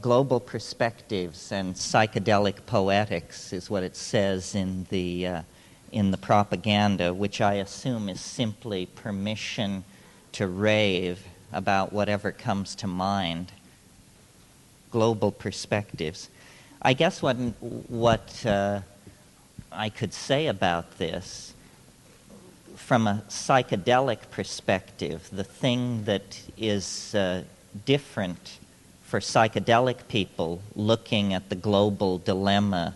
global perspectives and psychedelic poetics is what it says in the propaganda, which I assume is simply permission to rave about whatever comes to mind. Global perspectives. I guess what I could say about this, from a psychedelic perspective, the thing that is different for psychedelic people looking at the global dilemma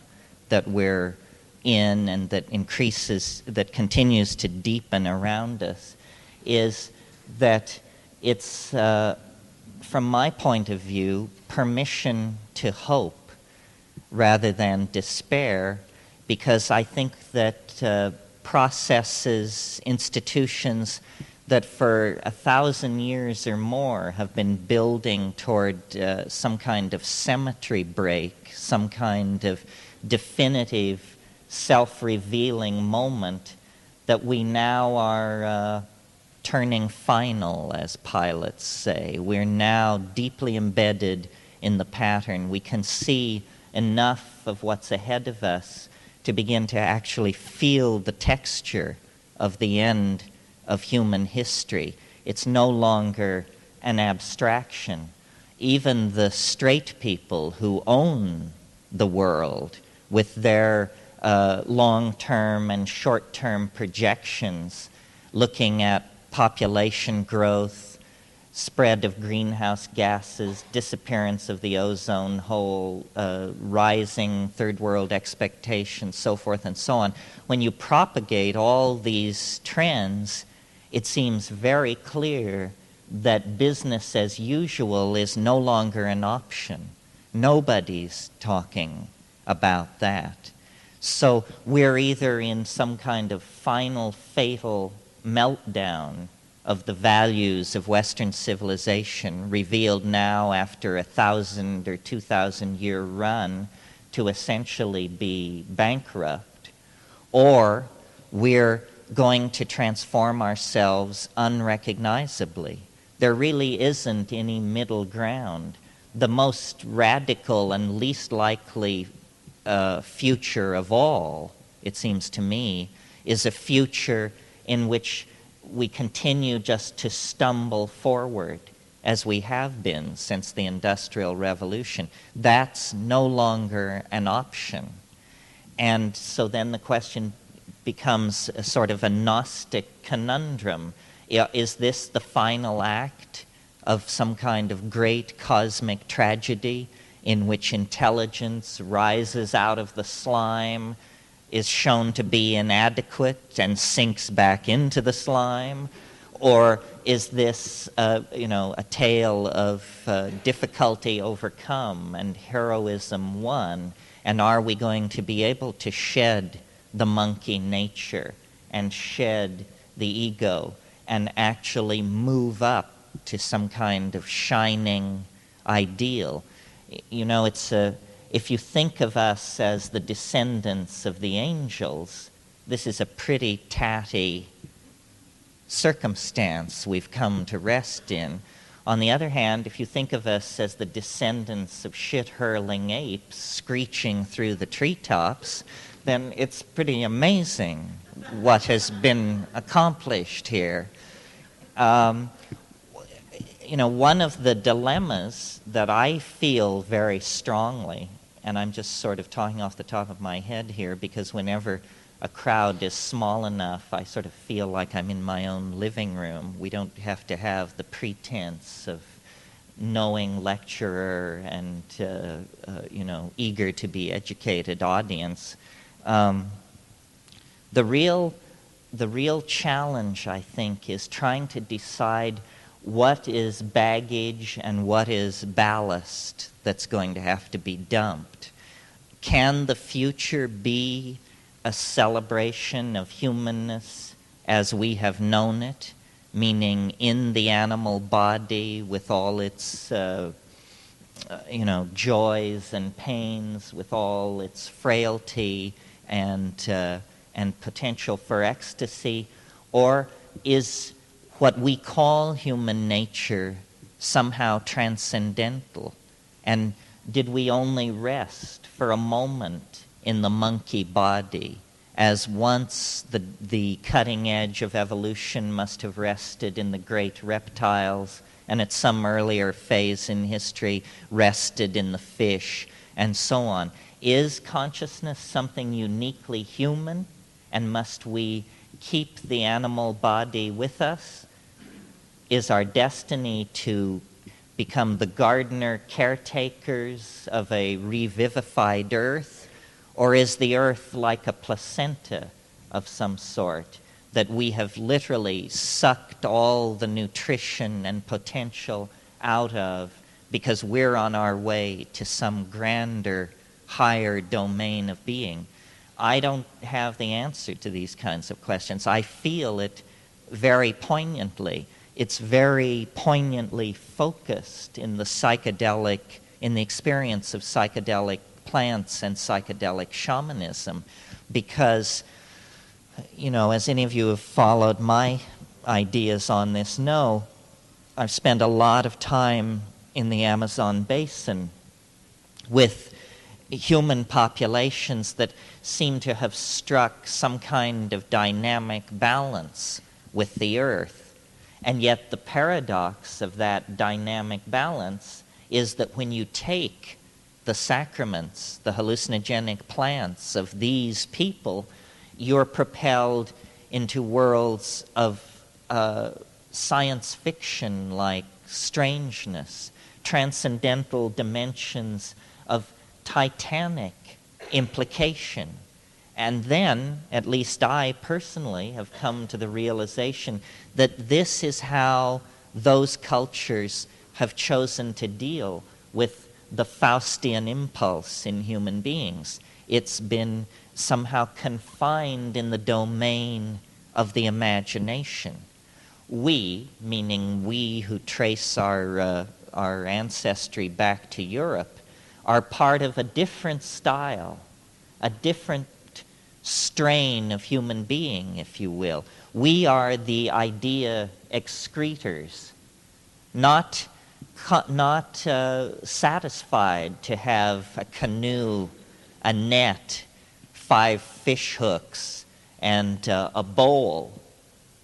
that we're in and that continues to deepen around us, is that it's, from my point of view, permission to hope rather than despair, because I think that processes, institutions that for 1,000 years or more have been building toward some kind of symmetry break, some kind of definitive self-revealing moment, that we now are turning final, as pilots say. We're now deeply embedded in the pattern. We can see enough of what's ahead of us to begin to actually feel the texture of the end of human history. It's no longer an abstraction. Even the straight people who own the world with their long-term and short-term projections, looking at population growth, spread of greenhouse gases, disappearance of the ozone hole, rising third world expectations, so forth and so on. When you propagate all these trends, it seems very clear that business as usual is no longer an option. Nobody's talking about that. So we're either in some kind of final, fatal meltdown of the values of Western civilization, revealed now after 1,000 or 2,000 year run to essentially be bankrupt, or we're going to transform ourselves unrecognizably. There really isn't any middle ground. The most radical and least likely future of all, it seems to me, is a future in which we continue just to stumble forward as we have been since the Industrial Revolution. That's no longer an option. And so then the question becomes a sort of a Gnostic conundrum. Is this the final act of some kind of great cosmic tragedy in which intelligence rises out of the slime, is shown to be inadequate and sinks back into the slime? Or is this a tale of difficulty overcome and heroism won? And are we going to be able to shed the monkey nature and shed the ego and actually move up to some kind of shining ideal? If you think of us as the descendants of the angels, this is a pretty tatty circumstance we've come to rest in. On the other hand, if you think of us as the descendants of shit-hurling apes screeching through the treetops, then it's pretty amazing what has been accomplished here. One of the dilemmas that I feel very strongly, and I'm just sort of talking off the top of my head here, because whenever a crowd is small enough, I sort of feel like I'm in my own living room. We don't have to have the pretense of knowing lecturer and, eager to be educated audience. The real challenge, I think, is trying to decide what is baggage and what is ballast that's going to have to be dumped. Can the future be a celebration of humanness as we have known it, meaning in the animal body with all its joys and pains, with all its frailty and potential for ecstasy? Or is what we call human nature somehow transcendental? And did we only rest for a moment in the monkey body, as once the cutting edge of evolution must have rested in the great reptiles, and at some earlier phase in history rested in the fish, and so on. Is consciousness something uniquely human, and must we keep the animal body with us? Is our destiny to become the gardener caretakers of a revivified earth? Or is the earth like a placenta of some sort that we have literally sucked all the nutrition and potential out of because we're on our way to some grander, higher domain of being? I don't have the answer to these kinds of questions. I feel it very poignantly. It's very poignantly focused in the psychedelic, in the experience of psychedelic plants and psychedelic shamanism, because, as any of you have followed my ideas on this know, I've spent a lot of time in the Amazon basin with human populations that seem to have struck some kind of dynamic balance with the earth. And yet the paradox of that dynamic balance is that when you take the sacraments, the hallucinogenic plants of these people, you're propelled into worlds of science fiction-like strangeness, transcendental dimensions of titanic implication. And then, at least I personally have come to the realization that this is how those cultures have chosen to deal with the Faustian impulse in human beings. It's been somehow confined in the domain of the imagination. We, meaning we who trace our ancestry back to Europe, are part of a different style, a different strain of human being, if you will. We are the idea excretors, not satisfied to have a canoe, a net, 5 fish hooks, and a bowl,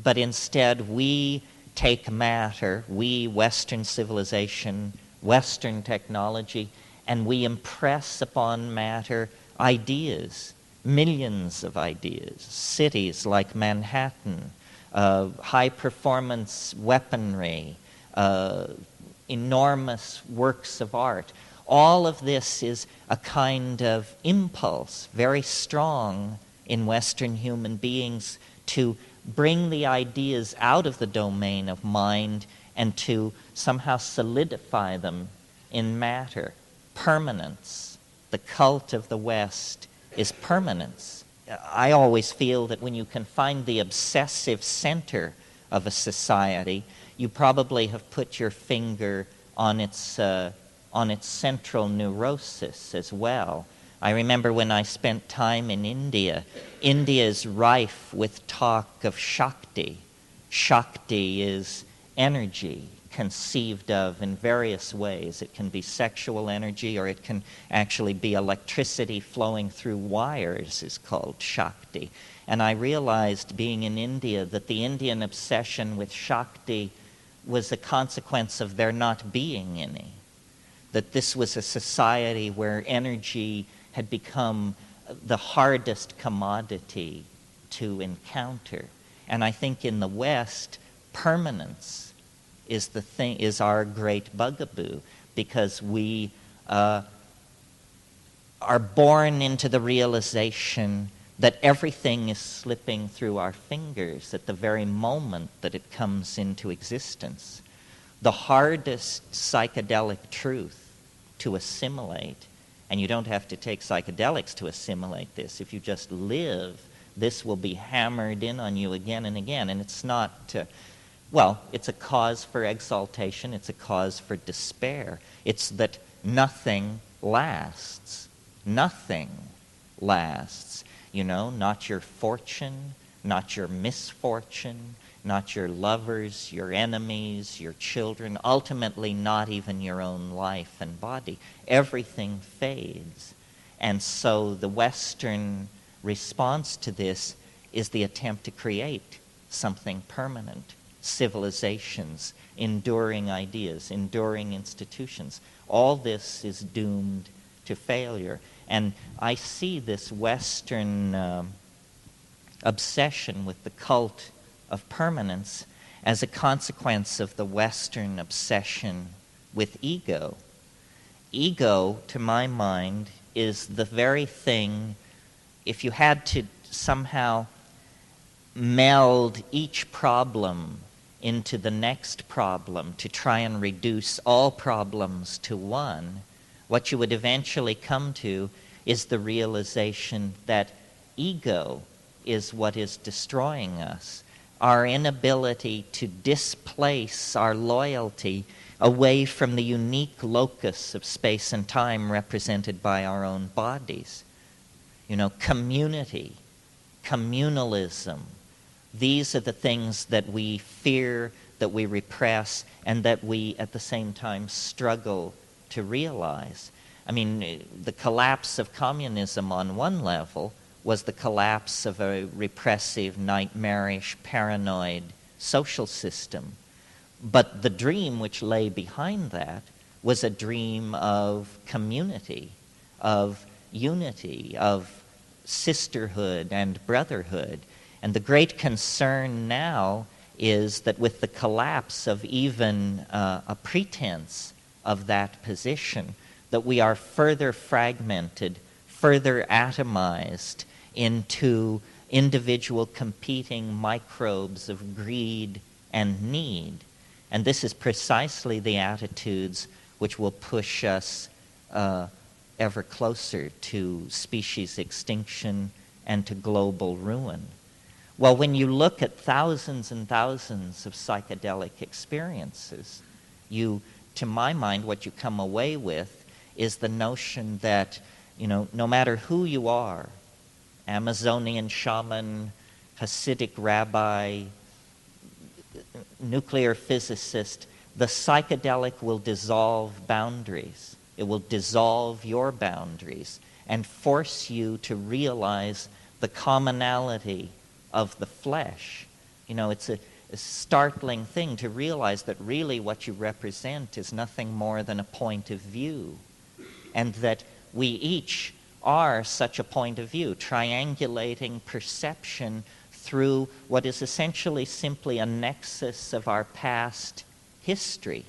but instead we take matter, we, Western civilization, Western technology, and we impress upon matter ideas, millions of ideas, cities like Manhattan, high-performance weaponry, enormous works of art. All of this is a kind of impulse, very strong in Western human beings, to bring the ideas out of the domain of mind and to somehow solidify them in matter. Permanence. The cult of the West is permanence. I always feel that when you can find the obsessive center of a society, you probably have put your finger on its central neurosis as well. I remember when I spent time in India, India is rife with talk of Shakti. Shakti is energy conceived of in various ways. It can be sexual energy, or it can actually be electricity flowing through wires is called Shakti. And I realized, being in India, that the Indian obsession with Shakti was a consequence of there not being any. That this was a society where energy had become the hardest commodity to encounter. And I think in the West, permanence is our great bugaboo, because we are born into the realization that everything is slipping through our fingers at the very moment that it comes into existence. The hardest psychedelic truth to assimilate, and you don't have to take psychedelics to assimilate this. If you just live, this will be hammered in on you again and again. And it's not, it's a cause for exaltation. It's a cause for despair. It's that nothing lasts. Nothing lasts. Not your fortune, not your misfortune, not your lovers, your enemies, your children, ultimately not even your own life and body. Everything fades. And so the Western response to this is the attempt to create something permanent, civilizations, enduring ideas, enduring institutions. All this is doomed to failure. And I see this Western obsession with the cult of permanence as a consequence of the Western obsession with ego. Ego, to my mind, is the very thing, if you had to somehow meld each problem into the next problem to try and reduce all problems to one, what you would eventually come to is the realization that ego is what is destroying us. Our inability to displace our loyalty away from the unique locus of space and time represented by our own bodies. You know, community, communalism, these are the things that we fear, that we repress, and that we at the same time struggle to realize. I mean, the collapse of communism on one level was the collapse of a repressive, nightmarish, paranoid social system. But the dream which lay behind that was a dream of community, of unity, of sisterhood and brotherhood. And the great concern now is that with the collapse of even a pretense of that position, that we are further fragmented, further atomized into individual competing microbes of greed and need. And this is precisely the attitudes which will push us ever closer to species extinction and to global ruin. Well, when you look at thousands and thousands of psychedelic experiences, to my mind, what you come away with is the notion that, no matter who you are, Amazonian shaman, Hasidic rabbi, nuclear physicist, the psychedelic will dissolve boundaries. It will dissolve your boundaries and force you to realize the commonality of the flesh. It's a startling thing to realize that really what you represent is nothing more than a point of view, and that we each are such a point of view, triangulating perception through what is essentially simply a nexus of our past history.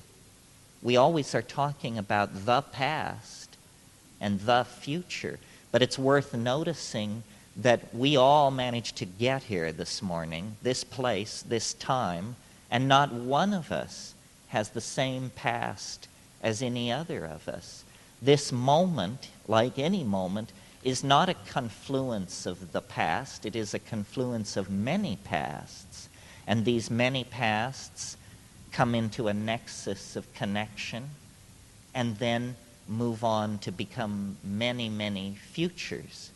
We always are talking about the past and the future, but it's worth noticing that we all managed to get here this morning, this place, this time, and not one of us has the same past as any other of us. This moment, like any moment, is not a confluence of the past. It is a confluence of many pasts. And these many pasts come into a nexus of connection and then move on to become many, many futures.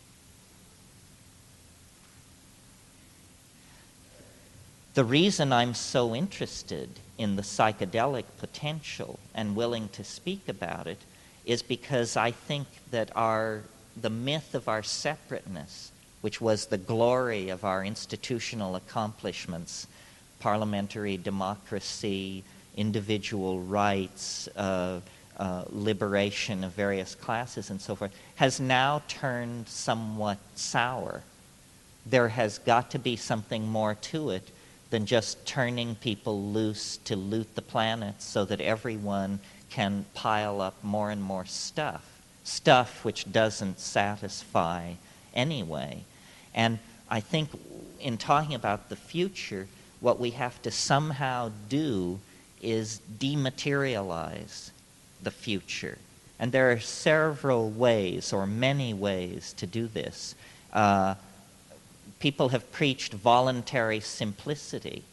The reason I'm so interested in the psychedelic potential and willing to speak about it is because I think that the myth of our separateness, which was the glory of our institutional accomplishments, parliamentary democracy, individual rights, liberation of various classes and so forth, has now turned somewhat sour. There has got to be something more to it than just turning people loose to loot the planet so that everyone can pile up more and more stuff which doesn't satisfy anyway. And I think in talking about the future, what we have to somehow do is dematerialize the future. And there are several ways, or many ways, to do this. People have preached voluntary simplicity,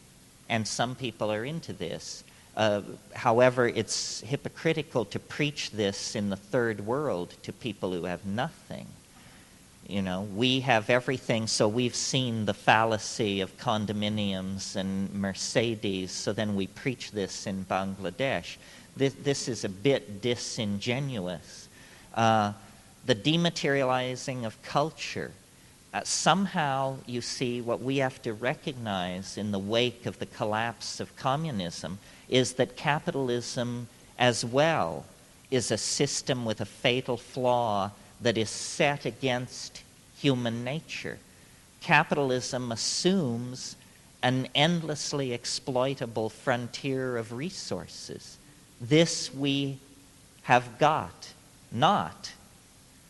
and some people are into this. However, it's hypocritical to preach this in the third world to people who have nothing. We have everything, so we've seen the fallacy of condominiums and Mercedes, so then we preach this in Bangladesh. This is a bit disingenuous. The dematerializing of culture. Somehow, you see, what we have to recognize in the wake of the collapse of communism is that capitalism as well is a system with a fatal flaw that is set against human nature. Capitalism assumes an endlessly exploitable frontier of resources. This we have got not.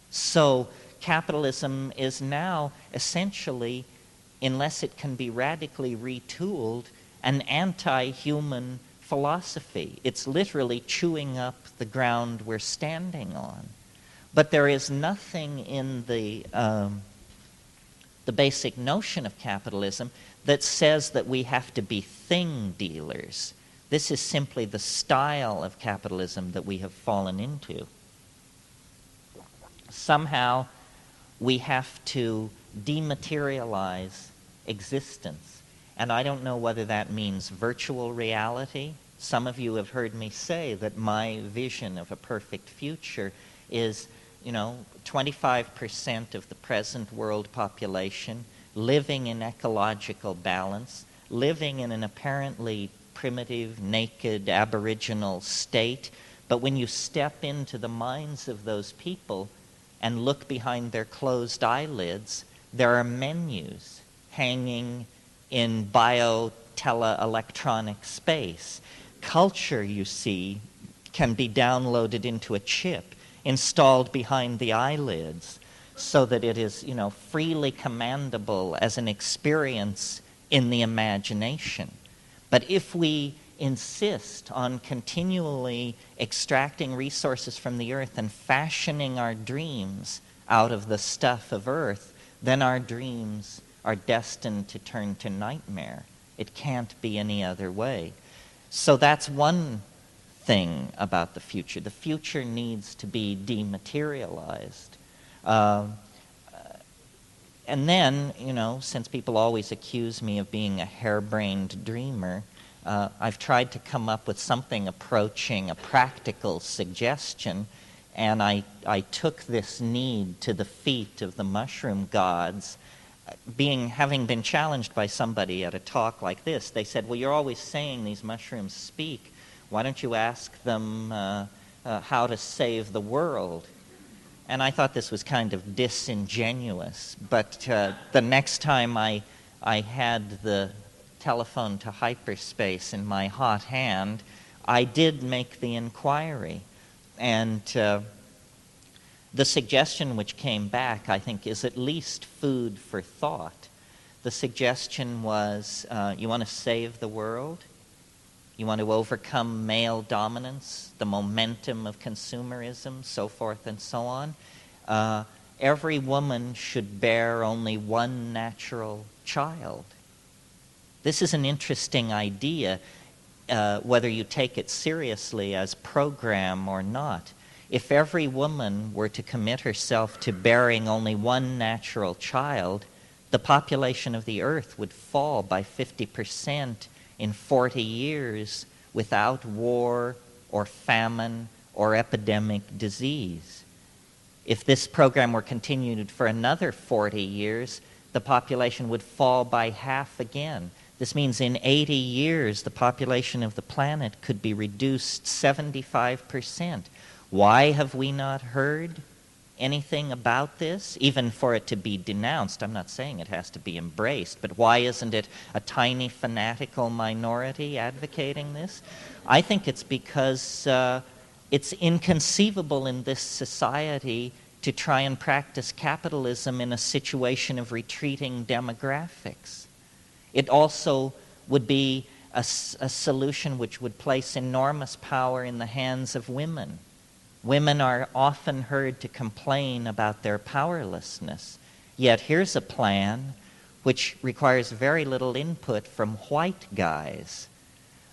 So capitalism is now essentially, unless it can be radically retooled, an anti-human philosophy. It's literally chewing up the ground we're standing on. But there is nothing in the basic notion of capitalism that says that we have to be thing dealers. This is simply the style of capitalism that we have fallen into. Somehow, we have to dematerialize existence. And I don't know whether that means virtual reality. Some of you have heard me say that my vision of a perfect future is 25% of the present world population living in ecological balance, living in an apparently primitive, naked, aboriginal state. But when you step into the minds of those people and look behind their closed eyelids, there are menus hanging in bio-teleelectronic space. Culture, you see, can be downloaded into a chip installed behind the eyelids so that it is, freely commandable as an experience in the imagination. But if we insist on continually extracting resources from the earth and fashioning our dreams out of the stuff of earth, then our dreams are destined to turn to nightmare. It can't be any other way. So that's one thing about the future. The future needs to be dematerialized. And then, since people always accuse me of being a harebrained dreamer, I've tried to come up with something approaching a practical suggestion, and I took this need to the feet of the mushroom gods. Having been challenged by somebody at a talk like this, they said, well, you're always saying these mushrooms speak. Why don't you ask them how to save the world? And I thought this was kind of disingenuous, but the next time I had the telephone to hyperspace in my hot hand, I did make the inquiry. And the suggestion which came back, I think, is at least food for thought. The suggestion was, you want to save the world? You want to overcome male dominance, the momentum of consumerism, so forth and so on? Every woman should bear only one natural child. This is an interesting idea, whether you take it seriously as program or not. If every woman were to commit herself to bearing only one natural child, the population of the earth would fall by 50% in 40 years without war or famine or epidemic disease. If this program were continued for another 40 years, the population would fall by half again. This means in 80 years, the population of the planet could be reduced 75%. Why have we not heard anything about this, even for it to be denounced? I'm not saying it has to be embraced, but why isn't it a tiny fanatical minority advocating this? I think it's because it's inconceivable in this society to try and practice capitalism in a situation of retreating demographics. It also would be a solution which would place enormous power in the hands of women. Women are often heard to complain about their powerlessness. Yet here's a plan which requires very little input from white guys.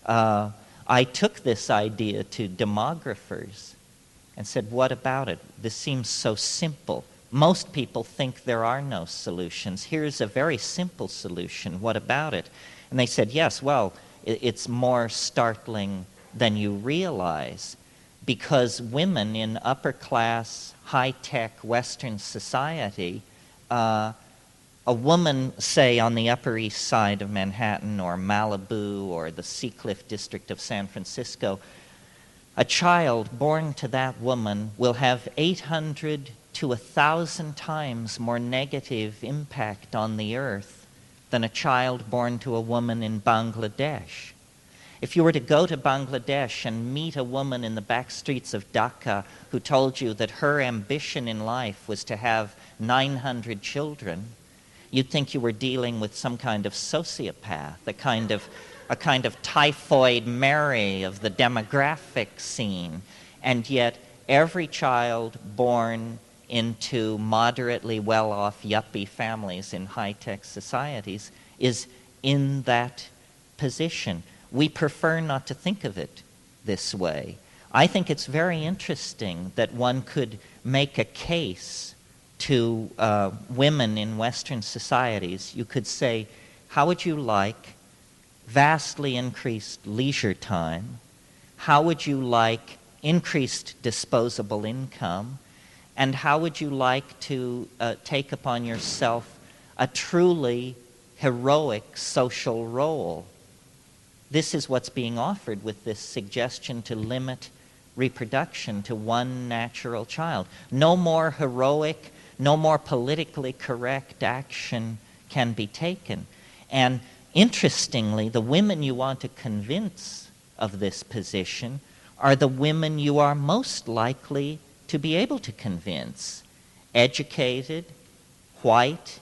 I took this idea to demographers and said, what about it? This seems so simple. Most people think there are no solutions. Here's a very simple solution. What about it? And they said, yes, well, it's more startling than you realize, because women in upper-class, high-tech Western society, a woman, say, on the Upper East Side of Manhattan or Malibu or the Seacliff district of San Francisco, a child born to that woman will have 800 to 1,000 times more negative impact on the earth than a child born to a woman in Bangladesh. If you were to go to Bangladesh and meet a woman in the back streets of Dhaka who told you that her ambition in life was to have 900 children, you'd think you were dealing with some kind of sociopath, a kind of typhoid Mary of the demographic scene. And yet every child born into moderately well-off yuppie families in high-tech societies is in that position. We prefer not to think of it this way. I think it's very interesting that one could make a case to women in Western societies. You could say, how would you like vastly increased leisure time? How would you like increased disposable income? And how would you like to take upon yourself a truly heroic social role? This is what's being offered with this suggestion to limit reproduction to one natural child. No more heroic, no more politically correct action can be taken. And interestingly, the women you want to convince of this position are the women you are most likely to be able to convince. Educated, white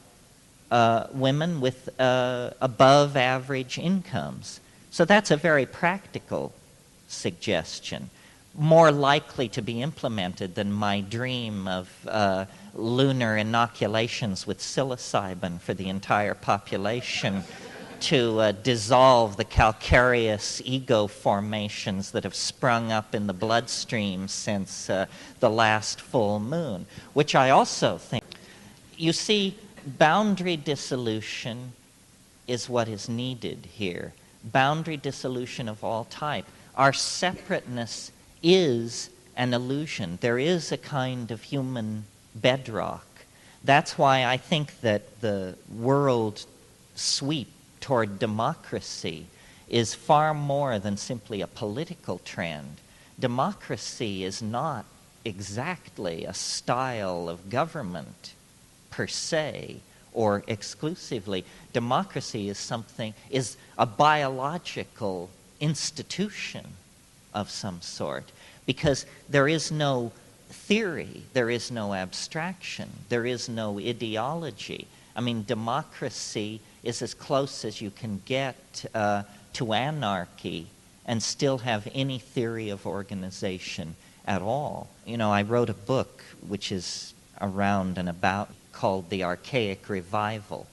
women with above average incomes. So that's a very practical suggestion, more likely to be implemented than my dream of lunar inoculations with psilocybin for the entire population to dissolve the calcareous ego formations that have sprung up in the bloodstream since the last full moon, which I also think. You see, boundary dissolution is what is needed here. Boundary dissolution of all type. Our separateness is an illusion. There is a kind of human bedrock. That's why I think that the world sweep toward democracy is far more than simply a political trend. Democracy is not exactly a style of government per se or exclusively. Democracy is a biological institution of some sort, because there is no theory, there is no abstraction, there is no ideology. I mean, democracy is as close as you can get to anarchy and still have any theory of organization at all. You know, I wrote a book which is around and about called The Archaic Revival.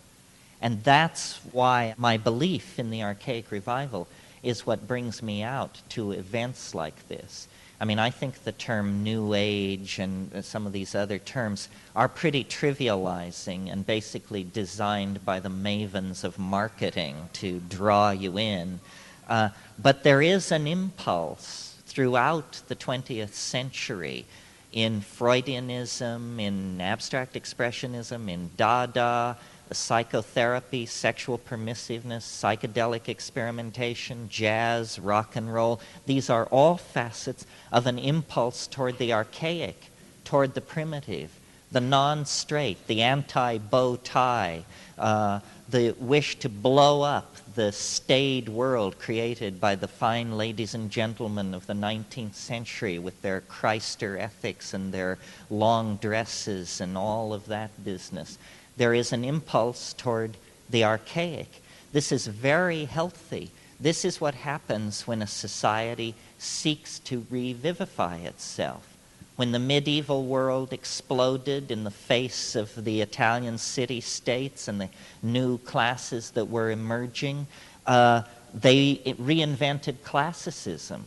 And that's why my belief in the Archaic Revival is what brings me out to events like this. I mean, I think the term New Age and some of these other terms are pretty trivializing and basically designed by the mavens of marketing to draw you in. But there is an impulse throughout the 20th century in Freudianism, in abstract expressionism, in Dada, psychotherapy, sexual permissiveness, psychedelic experimentation, jazz, rock and roll. These are all facets of an impulse toward the archaic, toward the primitive, the non-straight, the anti-bow tie, the wish to blow up the staid world created by the fine ladies and gentlemen of the 19th century with their Christer ethics and their long dresses and all of that business. There is an impulse toward the archaic. This is very healthy. This is what happens when a society seeks to revivify itself. When the medieval world exploded in the face of the Italian city-states and the new classes that were emerging, they reinvented classicism.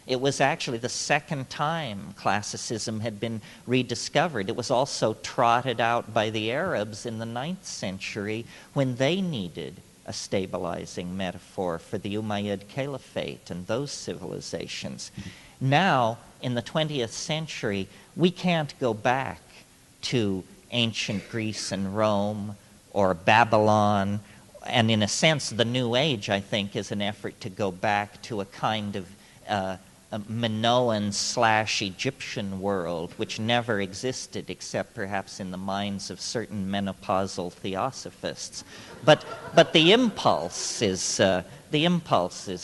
It was actually the second time classicism had been rediscovered. It was also trotted out by the Arabs in the 9th century when they needed a stabilizing metaphor for the Umayyad Caliphate and those civilizations. Now, in the 20th century, we can't go back to ancient Greece and Rome or Babylon. And in a sense, the New Age, I think, is an effort to go back to a kind of a Minoan/Egyptian world, which never existed except perhaps in the minds of certain menopausal theosophists. But the impulse is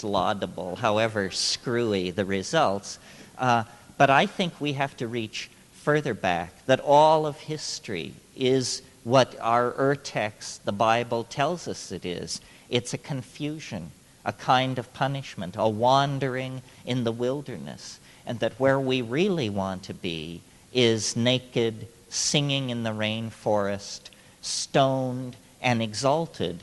laudable, however screwy the results. But I think we have to reach further back, that all of history is what our text, the Bible, tells us it is. It's a confusion, a kind of punishment, a wandering in the wilderness, and that where we really want to be is naked, singing in the rainforest, stoned and exalted,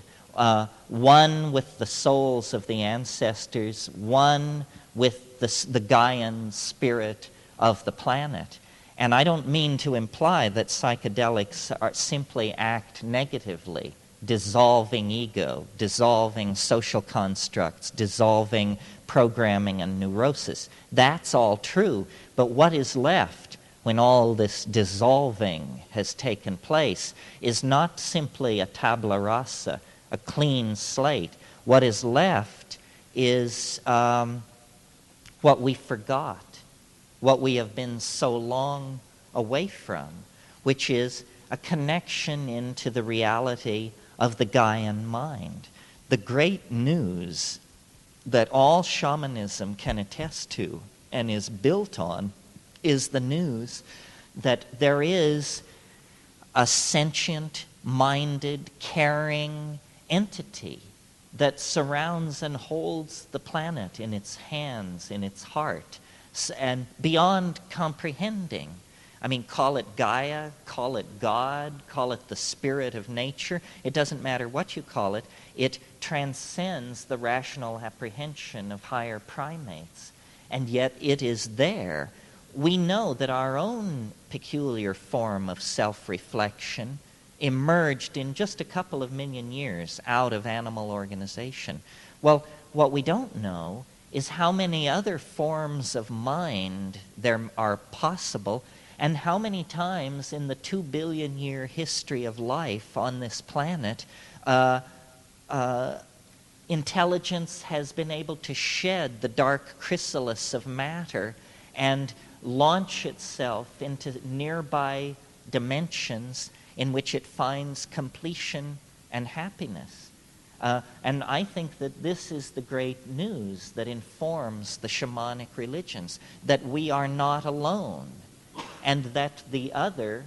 one with the souls of the ancestors, one with the Gaian spirit of the planet. And I don't mean to imply that psychedelics simply act negatively, dissolving ego, dissolving social constructs, dissolving programming and neurosis. That's all true, but what is left when all this dissolving has taken place is not simply a tabula rasa, a clean slate. What is left is what we forgot, what we have been so long away from, which is a connection into the reality of the Gaian mind. The great news that all shamanism can attest to and is built on is the news that there is a sentient, minded, caring entity that surrounds and holds the planet in its hands, in its heart, and beyond comprehending. I mean, call it Gaia, call it God, call it the spirit of nature. It doesn't matter what you call it. It transcends the rational apprehension of higher primates. And yet it is there. We know that our own peculiar form of self-reflection emerged in just a couple of million years out of animal organization. Well, what we don't know is how many other forms of mind there are possible, and how many times in the 2 billion year history of life on this planet, intelligence has been able to shed the dark chrysalis of matter and launch itself into nearby dimensions in which it finds completion and happiness. And I think that this is the great news that informs the shamanic religions, that we are not alone, and that the other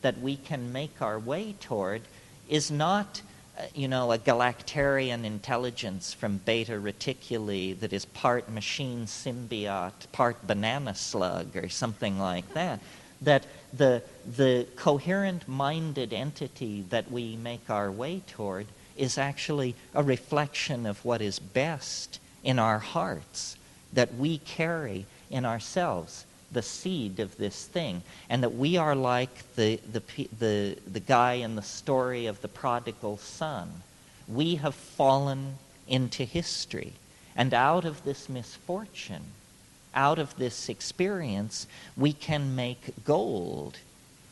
that we can make our way toward is not, a galactarian intelligence from Beta Reticuli that is part machine symbiote, part banana slug, or something like that. That the coherent-minded entity that we make our way toward is actually a reflection of what is best in our hearts, that we carry in ourselves the seed of this thing, and that we are like the guy in the story of the prodigal son. We have fallen into history, and out of this misfortune, out of this experience, we can make gold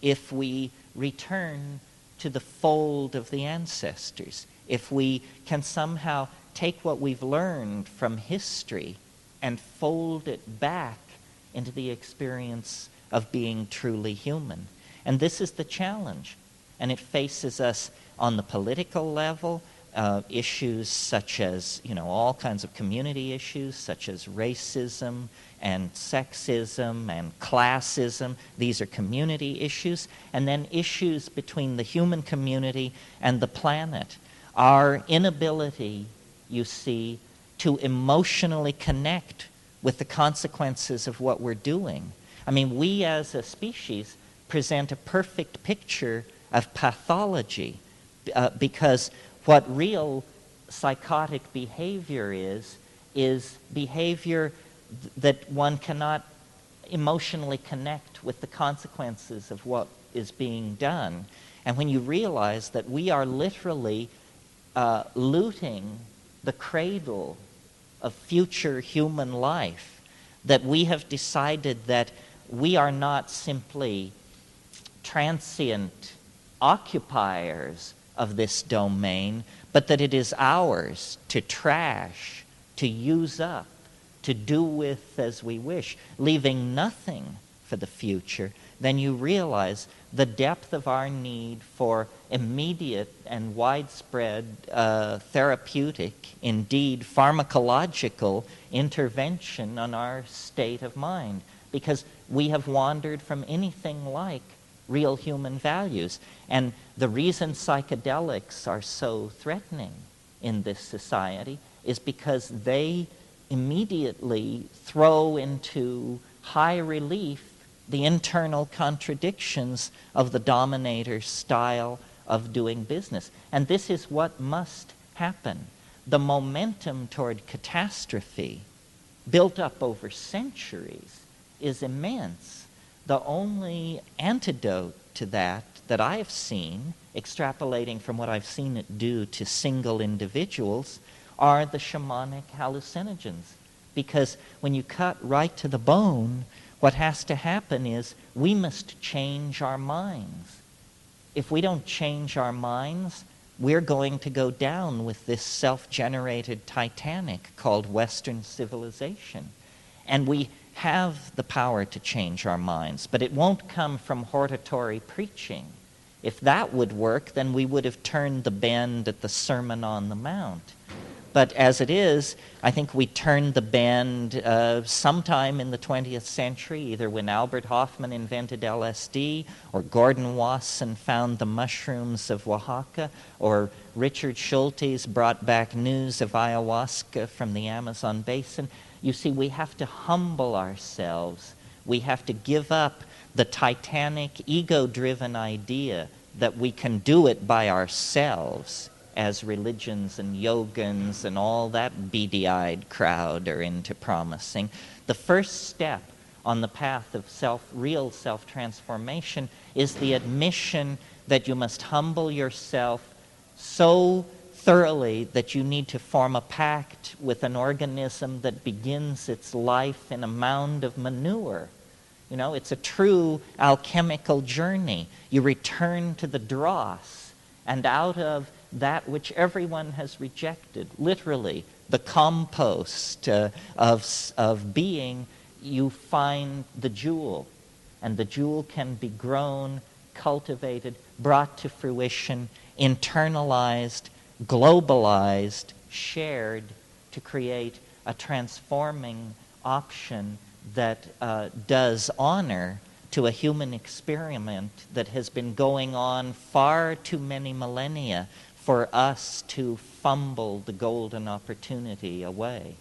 if we return to the fold of the ancestors, if we can somehow take what we've learned from history and fold it back into the experience of being truly human. And this is the challenge. And it faces us on the political level, issues such as, all kinds of community issues such as racism and sexism and classism. These are community issues. And then issues between the human community and the planet. Our inability, you see, to emotionally connect with the consequences of what we're doing. I mean, we as a species present a perfect picture of pathology because what real psychotic behavior is behavior that one cannot emotionally connect with the consequences of what is being done. And when you realize that we are literally looting the cradle of future human life, that we have decided that we are not simply transient occupiers of this domain, but that it is ours to trash, to use up, to do with as we wish, leaving nothing for the future, then you realize the depth of our need for immediate and widespread therapeutic, indeed pharmacological intervention on our state of mind, because we have wandered from anything like real human values. And the reason psychedelics are so threatening in this society is because they immediately throw into high relief the internal contradictions of the dominator's style of doing business. And this is what must happen. The momentum toward catastrophe, built up over centuries, is immense. The only antidote to that I have seen, extrapolating from what I've seen it do to single individuals, are the shamanic hallucinogens. Because when you cut right to the bone, what has to happen is we must change our minds. If we don't change our minds, we're going to go down with this self-generated Titanic called Western civilization. And we have the power to change our minds, but it won't come from hortatory preaching. If that would work, then we would have turned the bend at the Sermon on the Mount. But as it is, I think we turned the bend sometime in the 20th century, either when Albert Hofmann invented LSD, or Gordon Wasson found the mushrooms of Oaxaca, or Richard Schultes brought back news of ayahuasca from the Amazon basin. You see, we have to humble ourselves. We have to give up the Titanic, ego-driven idea that we can do it by ourselves, as religions and yogans and all that beady-eyed crowd are into promising. The first step on the path of real self-transformation is the admission that you must humble yourself so thoroughly that you need to form a pact with an organism that begins its life in a mound of manure. You know, it's a true alchemical journey. You return to the dross, and out of that which everyone has rejected, literally, the compost of being, you find the jewel. And the jewel can be grown, cultivated, brought to fruition, internalized, globalized, shared to create a transforming option that does honor to a human experiment that has been going on far too many millennia for us to fumble the golden opportunity away.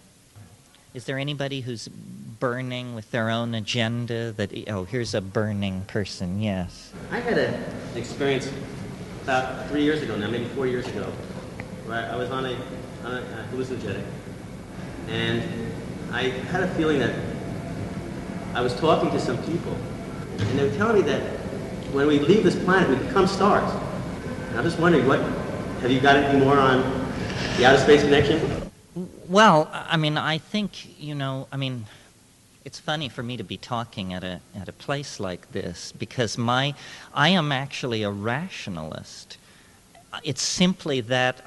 Is there anybody who's burning with their own agenda? Here's a burning person, yes. I had an experience about 3 years ago now, maybe 4 years ago, where I was on a hallucinogenic, and I had a feeling that I was talking to some people, and they were telling me that when we leave this planet, we become stars. And I was just wondering, have you got anything more on the outer space connection? Well, I think, it's funny for me to be talking at a place like this, because I am actually a rationalist. It's simply that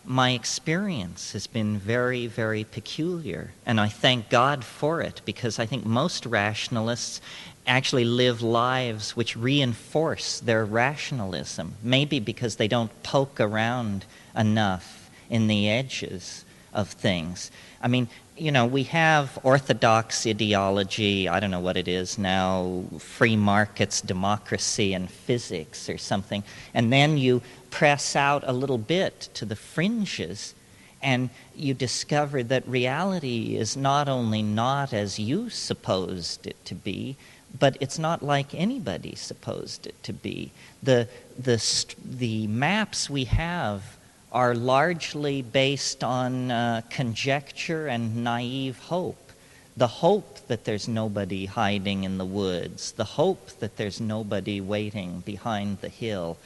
my experience has been very, very peculiar, and I thank God for it, because I think most rationalists actually live lives which reinforce their rationalism, maybe because they don't poke around enough in the edges of things. We have orthodox ideology, I don't know what it is now, free markets, democracy, and physics or something, and then you press out a little bit to the fringes, and you discover that reality is not only not as you supposed it to be, but it's not like anybody supposed it to be. The maps we have are largely based on conjecture and naive hope. the hope that there's nobody hiding in the woods, the hope that there's nobody waiting behind the hill.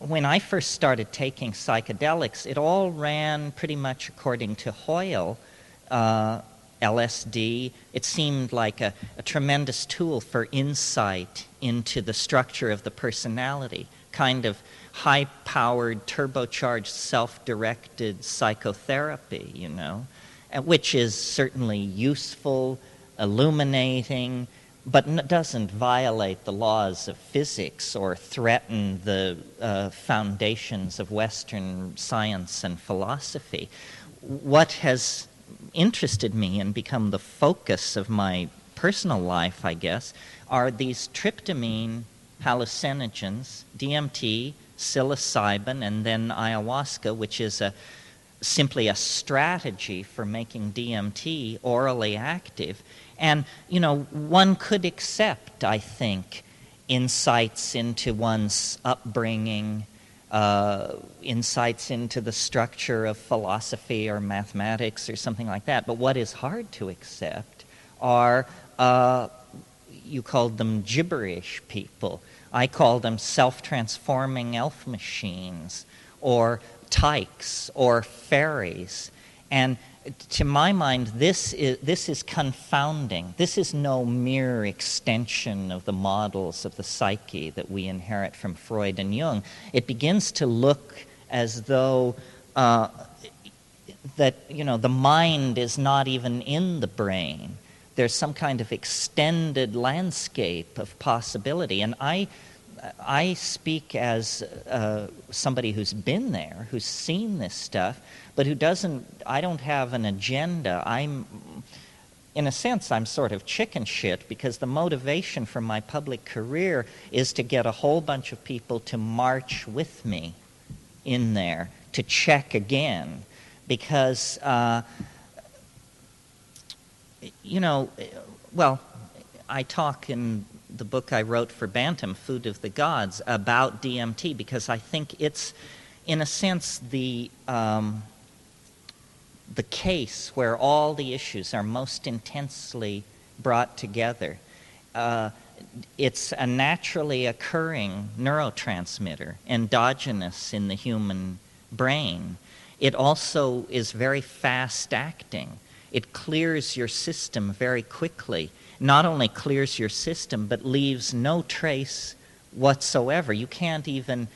When I first started taking psychedelics, it all ran pretty much according to Hoyle. LSD, it seemed like a tremendous tool for insight into the structure of the personality, kind of high-powered, turbocharged, self-directed psychotherapy, you know, which is certainly useful, illuminating, but doesn't violate the laws of physics or threaten the foundations of Western science and philosophy. What has interested me and become the focus of my personal life, I guess, are these tryptamine hallucinogens, DMT, psilocybin, and then ayahuasca, which is simply a strategy for making DMT orally active. And, you know, one could accept, I think, insights into one's upbringing, insights into the structure of philosophy or mathematics or something like that. But what is hard to accept are, you called them gibberish people. I call them self-transforming elf machines or tykes or fairies. And to my mind, this is confounding. This is no mere extension of the models of the psyche that we inherit from Freud and Jung. It begins to look as though that, you know, the mind is not even in the brain. There's some kind of extended landscape of possibility. And I speak as somebody who's been there, who's seen this stuff, but who doesn't, I don't have an agenda. In a sense, I'm sort of chicken shit because the motivation for my public career is to get a whole bunch of people to march with me in there, to check again. Because, you know, well, I talk in the book I wrote for Bantam, Food of the Gods, about DMT because I think it's, in a sense, the case where all the issues are most intensely brought together. It's a naturally occurring neurotransmitter, endogenous in the human brain. It also is very fast-acting. It clears your system very quickly. Not only clears your system, but leaves no trace whatsoever. You can't even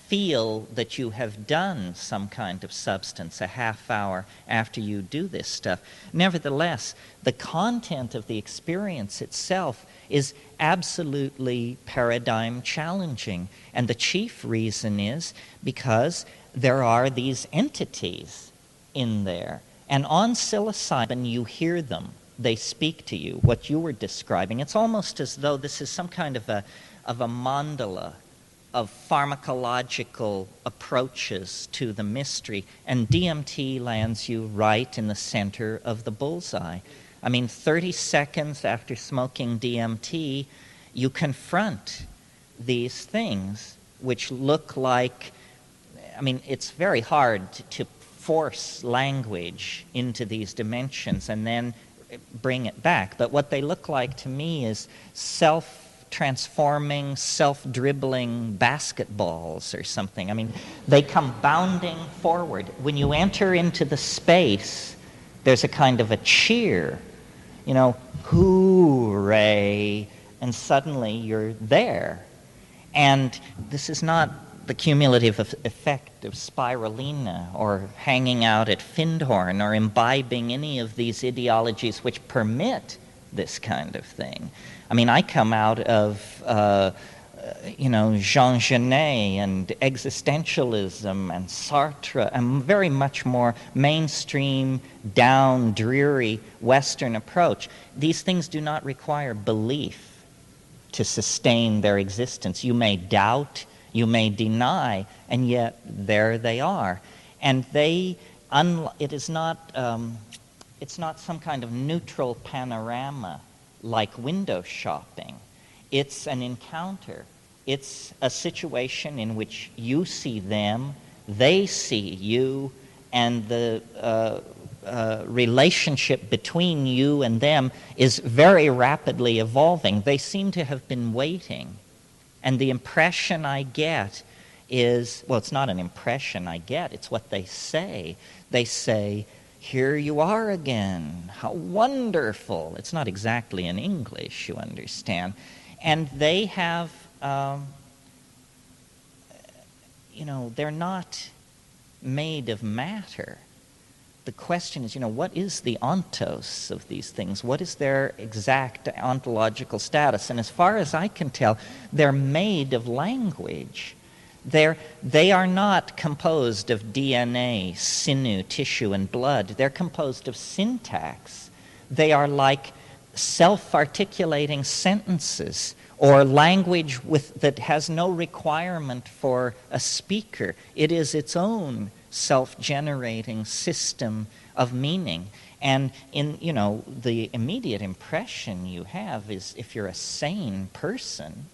feel that you have done some kind of substance a half hour after you do this stuff. Nevertheless, the content of the experience itself is absolutely paradigm challenging. And the chief reason is because there are these entities in there. And on psilocybin, you hear them. They speak to you, what you were describing. It's almost as though this is some kind of a mandala of pharmacological approaches to the mystery, and DMT lands you right in the center of the bullseye. I mean, 30 seconds after smoking DMT, you confront these things which look like, I mean, it's very hard to force language into these dimensions and then bring it back. But what they look like to me is self-transforming, self-dribbling basketballs or something. I mean, they come bounding forward. When you enter into the space, there's a kind of a cheer, you know, hooray, and suddenly you're there. And this is not the cumulative effect of spirulina or hanging out at Findhorn or imbibing any of these ideologies which permit this kind of thing. I mean, I come out of, Jean Genet and existentialism and Sartre, and very much more mainstream, down, dreary Western approach. These things do not require belief to sustain their existence. You may doubt, you may deny, and yet there they are. And it's not some kind of neutral panorama like window shopping. It's an encounter. It's a situation in which you see them, they see you, and the relationship between you and them is very rapidly evolving. They seem to have been waiting. And the impression I get is, well, it's not an impression I get, it's what they say. They say, "Here you are again. How wonderful." It's not exactly in English, you understand. And they have, they're not made of matter. The question is, what is the ontos of these things? What is their exact ontological status? And as far as I can tell, they're made of language. They are not composed of DNA, sinew, tissue, and blood. They're composed of syntax. They are like self-articulating sentences or language that has no requirement for a speaker. It is its own self-generating system of meaning. And the immediate impression you have is, if you're a sane person,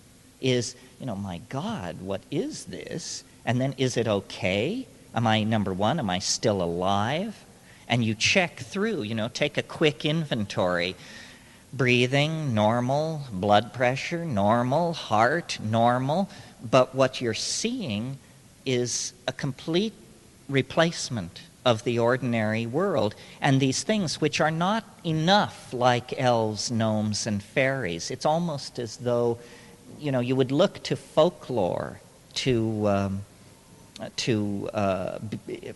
is, my God, what is this? And then, is it okay? Number one, am I still alive? And you check through, take a quick inventory. Breathing, normal. Blood pressure, normal. Heart, normal. But what you're seeing is a complete replacement of the ordinary world, and these things which are not enough like elves, gnomes, and fairies. It's almost as though, you would look to folklore to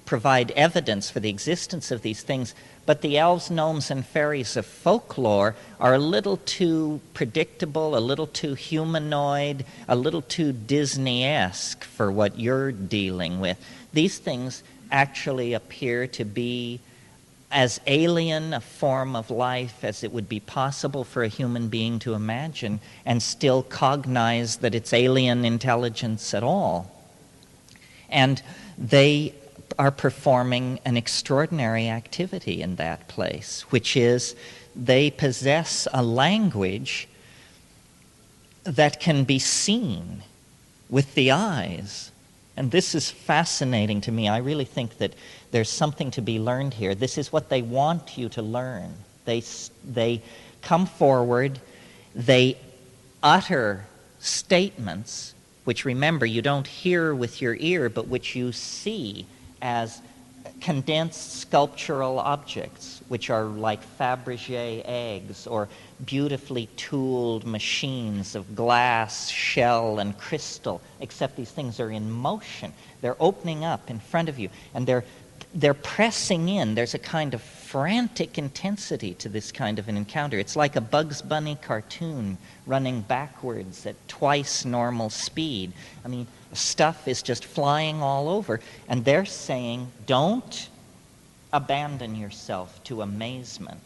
provide evidence for the existence of these things, but the elves, gnomes, and fairies of folklore are a little too predictable, a little too humanoid, a little too Disney-esque for what you're dealing with. These things actually appear to be as alien a form of life as it would be possible for a human being to imagine, and still cognize that it's alien intelligence at all. And they are performing an extraordinary activity in that place, which is they possess a language that can be seen with the eyes. And this is fascinating to me. I really think that there's something to be learned here. This is what they want you to learn. They come forward, they utter statements, which, remember, you don't hear with your ear, but which you see as condensed sculptural objects, which are like Fabergé eggs or beautifully tooled machines of glass, shell, and crystal, except these things are in motion. They're opening up in front of you, and they're pressing in. There's a kind of frantic intensity to this kind of an encounter. It's like a Bugs Bunny cartoon running backwards at twice normal speed. I mean, stuff is just flying all over, and they're saying, don't abandon yourself to amazement.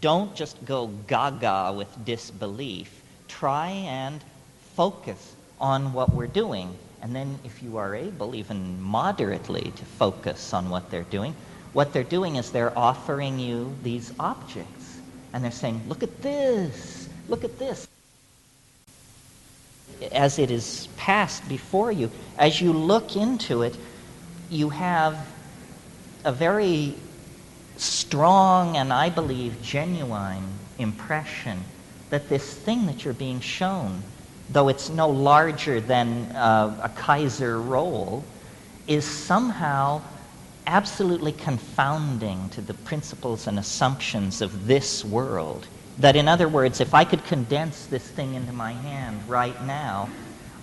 Don't just go gaga with disbelief. Try and focus on what we're doing. And then if you are able, even moderately, to focus on what they're doing is they're offering you these objects. And they're saying, look at this, look at this. As it is passed before you, as you look into it, you have a very strong and, I believe, genuine impression that this thing that you're being shown, though it's no larger than a Kaiser roll, is somehow absolutely confounding to the principles and assumptions of this world. That, in other words, if I could condense this thing into my hand right now,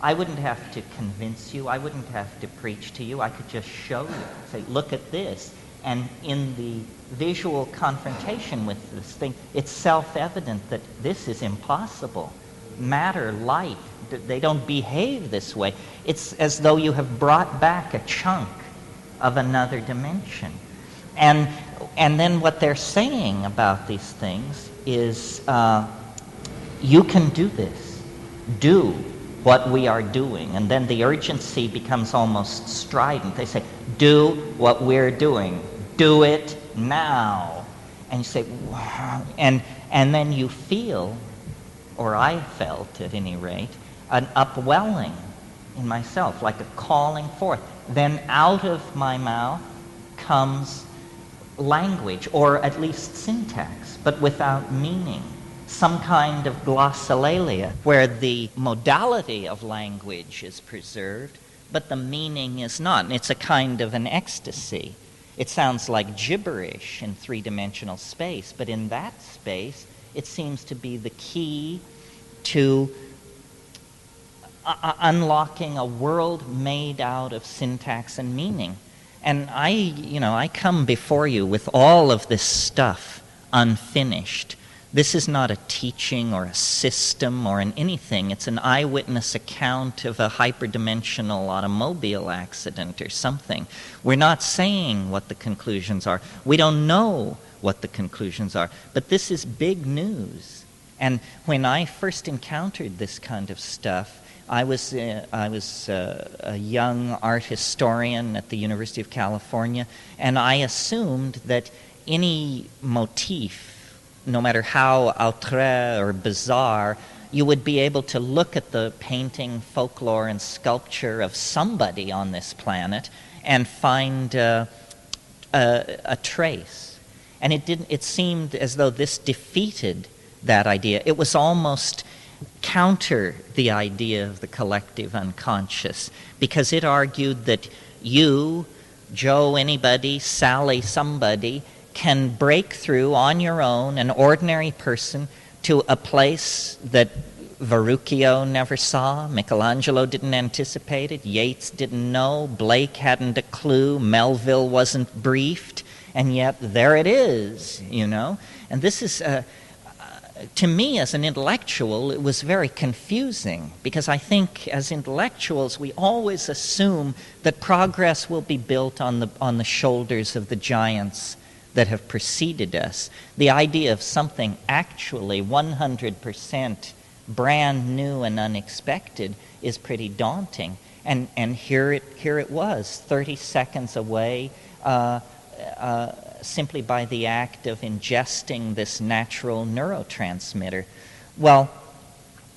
I wouldn't have to convince you, I wouldn't have to preach to you, I could just show you, say, look at this. And in the visual confrontation with this thing, it's self-evident that this is impossible. Matter, light, they don't behave this way. It's as though you have brought back a chunk of another dimension. And then what they're saying about these things is, you can do this. Do what we are doing. And then the urgency becomes almost strident. They say, do what we're doing. Do it now. And you say, wow. And then you feel, or I felt at any rate, an upwelling in myself, like a calling forth. Then out of my mouth comes language, or at least syntax, but without meaning. Some kind of glossolalia, where the modality of language is preserved, but the meaning is not. And it's a kind of an ecstasy. It sounds like gibberish in three-dimensional space, but in that space, it seems to be the key to unlocking a world made out of syntax and meaning. And I come before you with all of this stuff unfinished. This is not a teaching or a system or an anything. It's an eyewitness account of a hyperdimensional automobile accident or something. We're not saying what the conclusions are. We don't know what the conclusions are. But this is big news. And when I first encountered this kind of stuff, I was a young art historian at the University of California, and I assumed that any motif, no matter how outré or bizarre, you would be able to look at the painting, folklore, and sculpture of somebody on this planet and find a trace. And it seemed as though this defeated that idea. It was almost counter the idea of the collective unconscious, because it argued that you, Joe, anybody, Sally, somebody, can break through on your own, an ordinary person, to a place that Verrocchio never saw, Michelangelo didn't anticipate it, Yeats didn't know, Blake hadn't a clue, Melville wasn't briefed, and yet there it is, And this is, to me as an intellectual, it was very confusing, because I think as intellectuals we always assume that progress will be built on the shoulders of the giants that have preceded us. The idea of something actually 100% brand new and unexpected is pretty daunting. And here it was, 30 seconds away, simply by the act of ingesting this natural neurotransmitter. Well,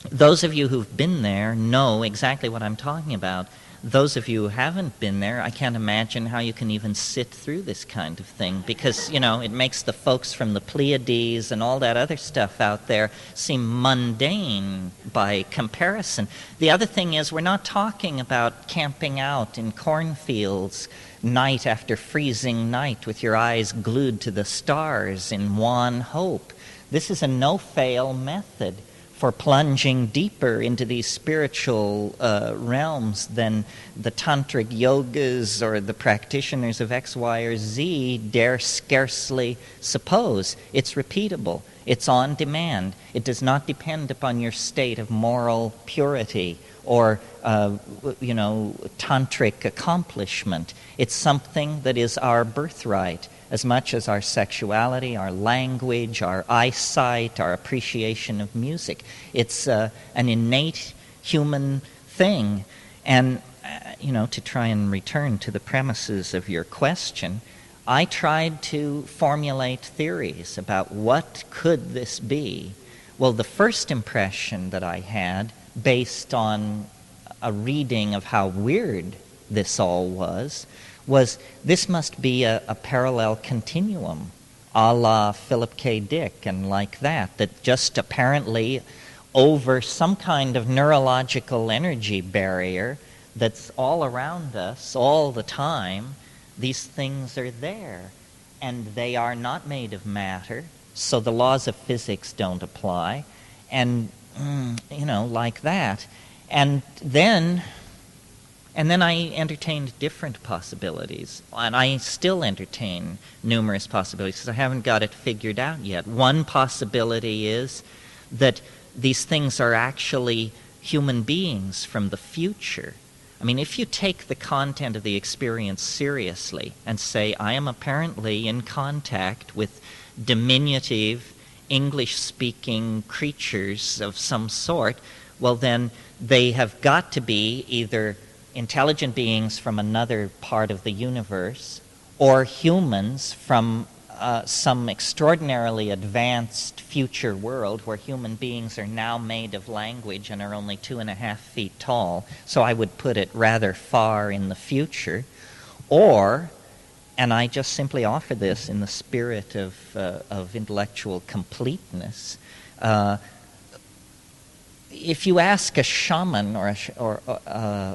those of you who've been there know exactly what I'm talking about. Those of you who haven't been there, I can't imagine how you can even sit through this kind of thing, because, it makes the folks from the Pleiades and all that other stuff out there seem mundane by comparison. The other thing is, we're not talking about camping out in cornfields night after freezing night with your eyes glued to the stars in wan hope. This is a no-fail method for plunging deeper into these spiritual realms than the tantric yogas or the practitioners of X, Y, or Z dare scarcely suppose. It's repeatable. It's on demand. It does not depend upon your state of moral purity or, tantric accomplishment. It's something that is our birthright, as much as our sexuality, our language, our eyesight, our appreciation of music. It's an innate human thing. And, to try and return to the premises of your question, I tried to formulate theories about what could this be. Well, the first impression that I had, based on a reading of how weird this all was this must be a parallel continuum, a la Philip K. Dick and like that just apparently over some kind of neurological energy barrier that's all around us all the time, these things are there. And they are not made of matter, so the laws of physics don't apply. And, like that. And then I entertained different possibilities. And I still entertain numerous possibilities because I haven't got it figured out yet. One possibility is that these things are actually human beings from the future. I mean, if you take the content of the experience seriously and say, I am apparently in contact with diminutive English-speaking creatures of some sort, well then they have got to be either intelligent beings from another part of the universe or humans from some extraordinarily advanced future world where human beings are now made of language and are only 2.5 feet tall. So I would put it rather far in the future. Or And I just simply offer this in the spirit of intellectual completeness. If you ask a shaman or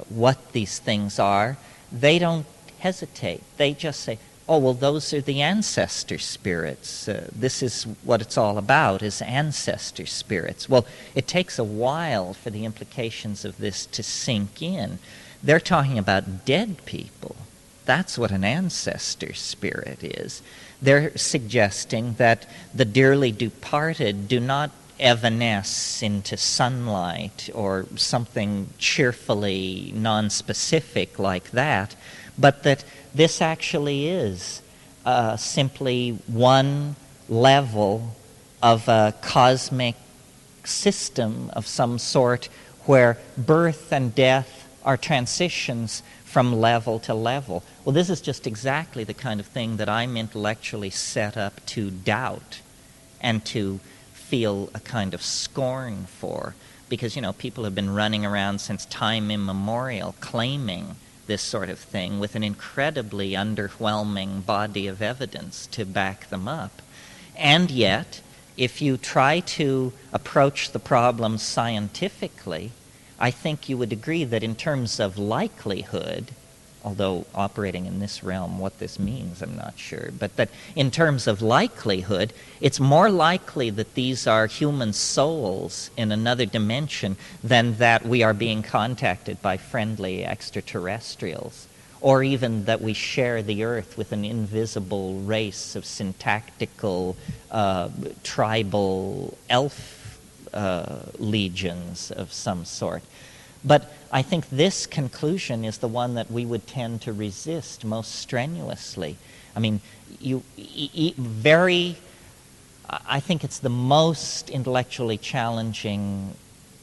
what these things are, they don't hesitate. They just say, oh, well, those are the ancestor spirits. This is what it's all about, is ancestor spirits. Well, it takes a while for the implications of this to sink in. They're talking about dead people. That's what an ancestor spirit is. They're suggesting that the dearly departed do not evanesce into sunlight or something cheerfully nonspecific like that, but that this actually is simply one level of a cosmic system of some sort where birth and death are transitions from level to level. Well, this is just exactly the kind of thing that I'm intellectually set up to doubt and to feel a kind of scorn for, because, people have been running around since time immemorial claiming this sort of thing with an incredibly underwhelming body of evidence to back them up. And yet, if you try to approach the problem scientifically, I think you would agree that in terms of likelihood, although operating in this realm, what this means, I'm not sure, but that in terms of likelihood, it's more likely that these are human souls in another dimension than that we are being contacted by friendly extraterrestrials, or even that we share the earth with an invisible race of syntactical, tribal elf legions of some sort. But I think this conclusion is the one that we would tend to resist most strenuously. I mean, I think it's the most intellectually challenging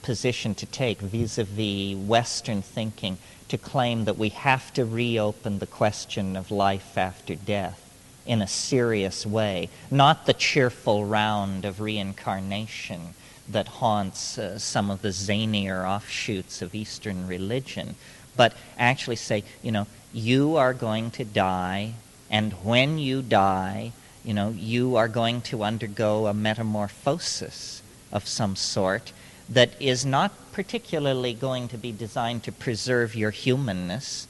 position to take vis-a-vis Western thinking, to claim that we have to reopen the question of life after death in a serious way, not the cheerful round of reincarnation that haunts some of the zanier offshoots of Eastern religion, but actually say, you are going to die, and when you die, you are going to undergo a metamorphosis of some sort that is not particularly going to be designed to preserve your humanness,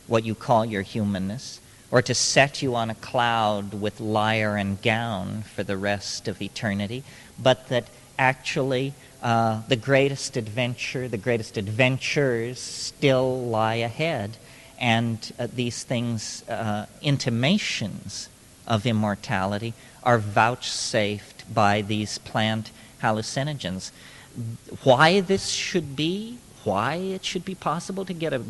what you call your humanness, or to set you on a cloud with lyre and gown for the rest of eternity, but that actually the greatest adventure, the greatest adventures still lie ahead, and these things, intimations of immortality, are vouchsafed by these plant hallucinogens. Why this should be, why it should be possible to get a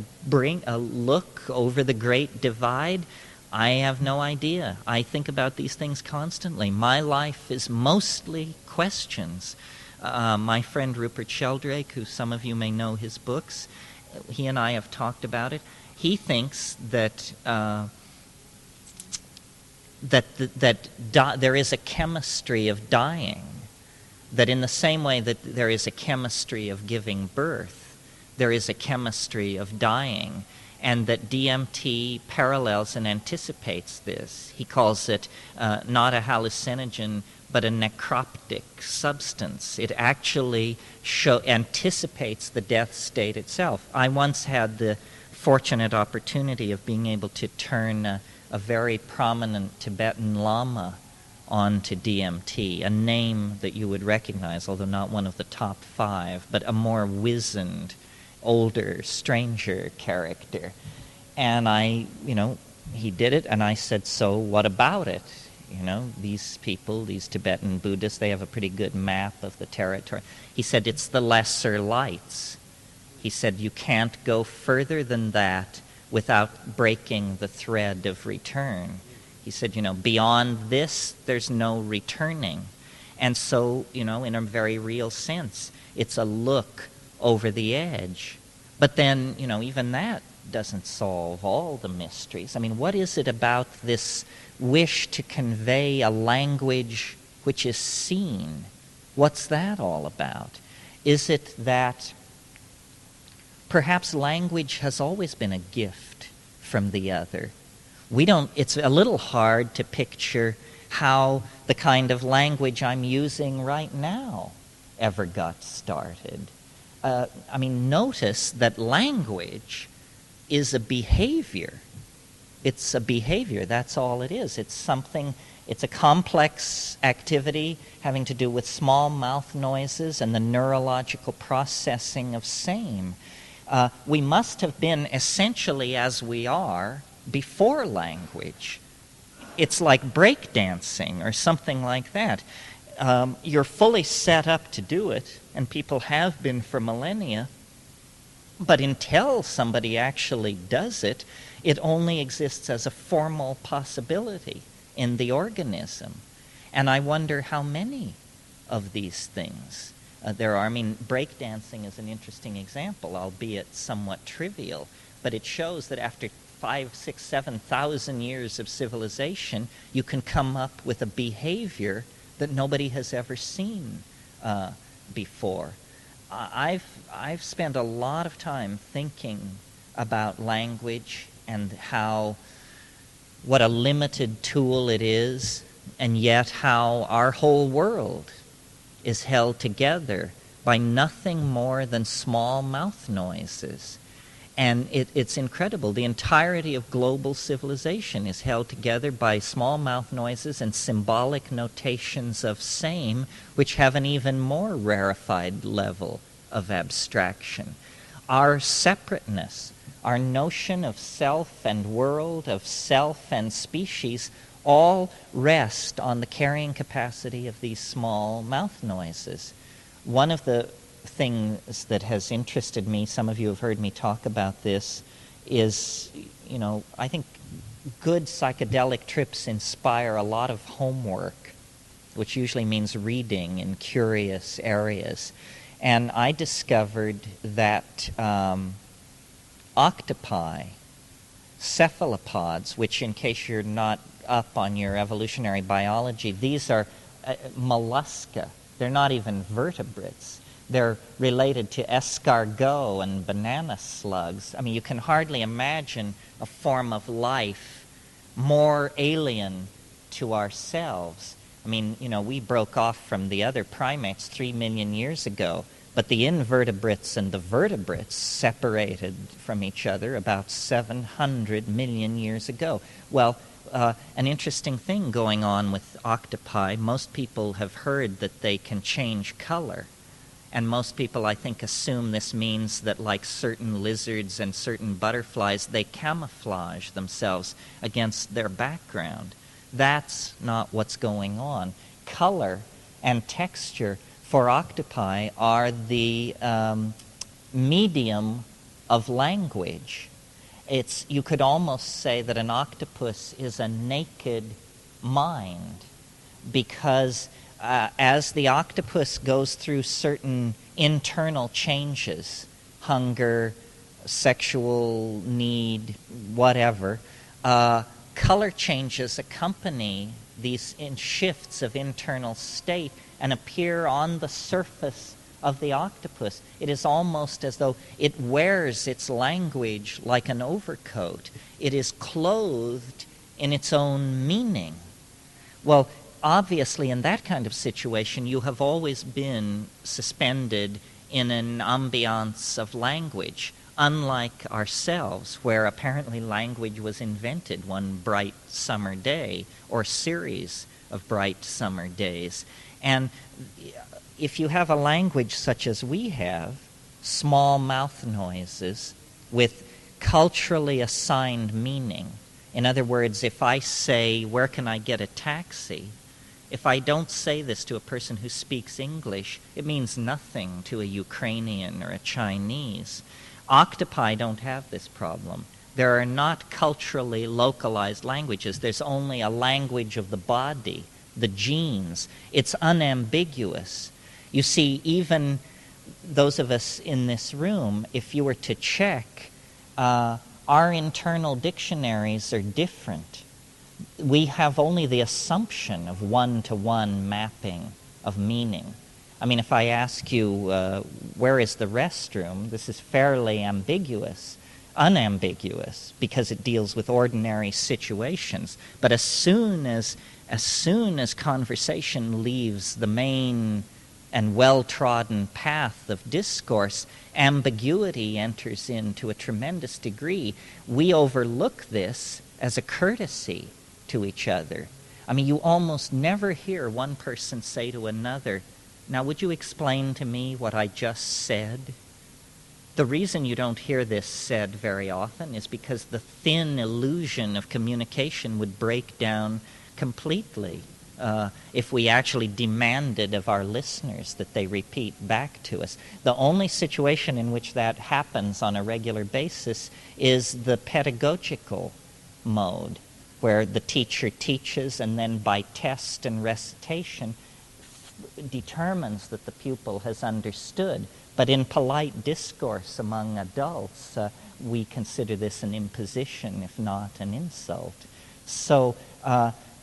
look over the great divide, I have no idea. I think about these things constantly. My life is mostly questions. My friend Rupert Sheldrake, who some of you may know his books, he and I have talked about it. He thinks that there is a chemistry of dying, that in the same way that there is a chemistry of giving birth, there is a chemistry of dying, and that DMT parallels and anticipates this. He calls it not a hallucinogen, but a necroptic substance. It actually anticipates the death state itself. I once had the fortunate opportunity of being able to turn a very prominent Tibetan Lama onto DMT, a name that you would recognize, although not one of the top 5, but a more wizened, older, stranger character. And he did it, and I said, so what about it? These people, these Tibetan Buddhists, they have a pretty good map of the territory. He said, it's the lesser lights. He said, you can't go further than that without breaking the thread of return. He said, beyond this, there's no returning. And so, in a very real sense, it's a look over the edge. But then, even that doesn't solve all the mysteries. I mean, what is it about this wish to convey a language which is seen? What's that all about? Is it that perhaps language has always been a gift from the other? It's a little hard to picture how the kind of language I'm using right now ever got started. Notice that language is a behavior. It's a behavior, that's all it is. It's a complex activity having to do with small mouth noises and the neurological processing of same. We must have been essentially as we are before language. It's like breakdancing or something like that. You're fully set up to do it, and people have been for millennia. But until somebody actually does it, it only exists as a formal possibility in the organism. And I wonder how many of these things there are. Breakdancing is an interesting example, albeit somewhat trivial, but it shows that after 5, 6, 7,000 years of civilization, you can come up with a behavior that nobody has ever seen before. I've spent a lot of time thinking about language and what a limited tool it is, and yet how our whole world is held together by nothing more than small mouth noises. And it's incredible. The entirety of global civilization is held together by small mouth noises and symbolic notations of same, which have an even more rarefied level of abstraction. Our separateness, our notion of self and world, of self and species, all rest on the carrying capacity of these small mouth noises. One of the things that has interested me, some of you have heard me talk about this, is, I think good psychedelic trips inspire a lot of homework, which usually means reading in curious areas. And I discovered that octopi, cephalopods, which, in case you're not up on your evolutionary biology, these are mollusca. They're not even vertebrates. They're related to escargot and banana slugs. You can hardly imagine a form of life more alien to ourselves. We broke off from the other primates 3 million years ago, but the invertebrates and the vertebrates separated from each other about 700 million years ago. Well, an interesting thing going on with octopi, most people have heard that they can change color. And most people, I think, assume this means that, like certain lizards and certain butterflies, they camouflage themselves against their background. That's not what's going on. Color and texture for octopi are the medium of language. You could almost say that an octopus is a naked mind, because as the octopus goes through certain internal changes, hunger, sexual need, whatever, color changes accompany these shifts of internal state and appear on the surface of the octopus. It is almost as though it wears its language like an overcoat. It is clothed in its own meaning. Well, obviously, in that kind of situation, you have always been suspended in an ambiance of language, unlike ourselves, where apparently language was invented one bright summer day, or series of bright summer days. And if you have a language such as we have, small mouth noises with culturally assigned meaning. In other words, if I say, "Where can I get a taxi?" if I don't say this to a person who speaks English, it means nothing to a Ukrainian or a Chinese. Octopi don't have this problem. There are not culturally localized languages. There's only a language of the body, the genes. It's unambiguous. You see, even those of us in this room, if you were to check, our internal dictionaries are different. We have only the assumption of one-to-one mapping of meaning. If I ask you, where is the restroom, this is fairly ambiguous. unambiguous because it deals with ordinary situations. But as soon as conversation leaves the main and well-trodden path of discourse, ambiguity enters into a tremendous degree. We overlook this as a courtesy to each other. I mean, you almost never hear one person say to another, "Now, would you explain to me what I just said?" The reason you don't hear this said very often is because the thin illusion of communication would break down completely if we actually demanded of our listeners that they repeat back to us. The only situation in which that happens on a regular basis is the pedagogical mode, where the teacher teaches and then by test and recitation determines that the pupil has understood. But in polite discourse among adults, we consider this an imposition, if not an insult. So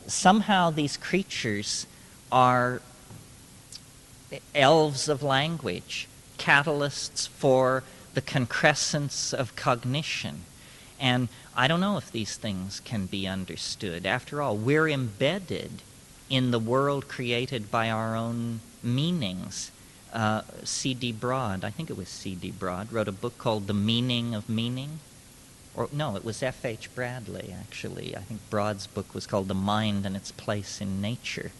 somehow these creatures are elves of language, catalysts for the concrescence of cognition. And I don't know if these things can be understood. After all, we're embedded in the world created by our own meanings. C.D. Broad, I think it was C.D. Broad, wrote a book called The Meaning of Meaning. Or no, it was F.H. Bradley, actually. I think Broad's book was called The Mind and Its Place in Nature.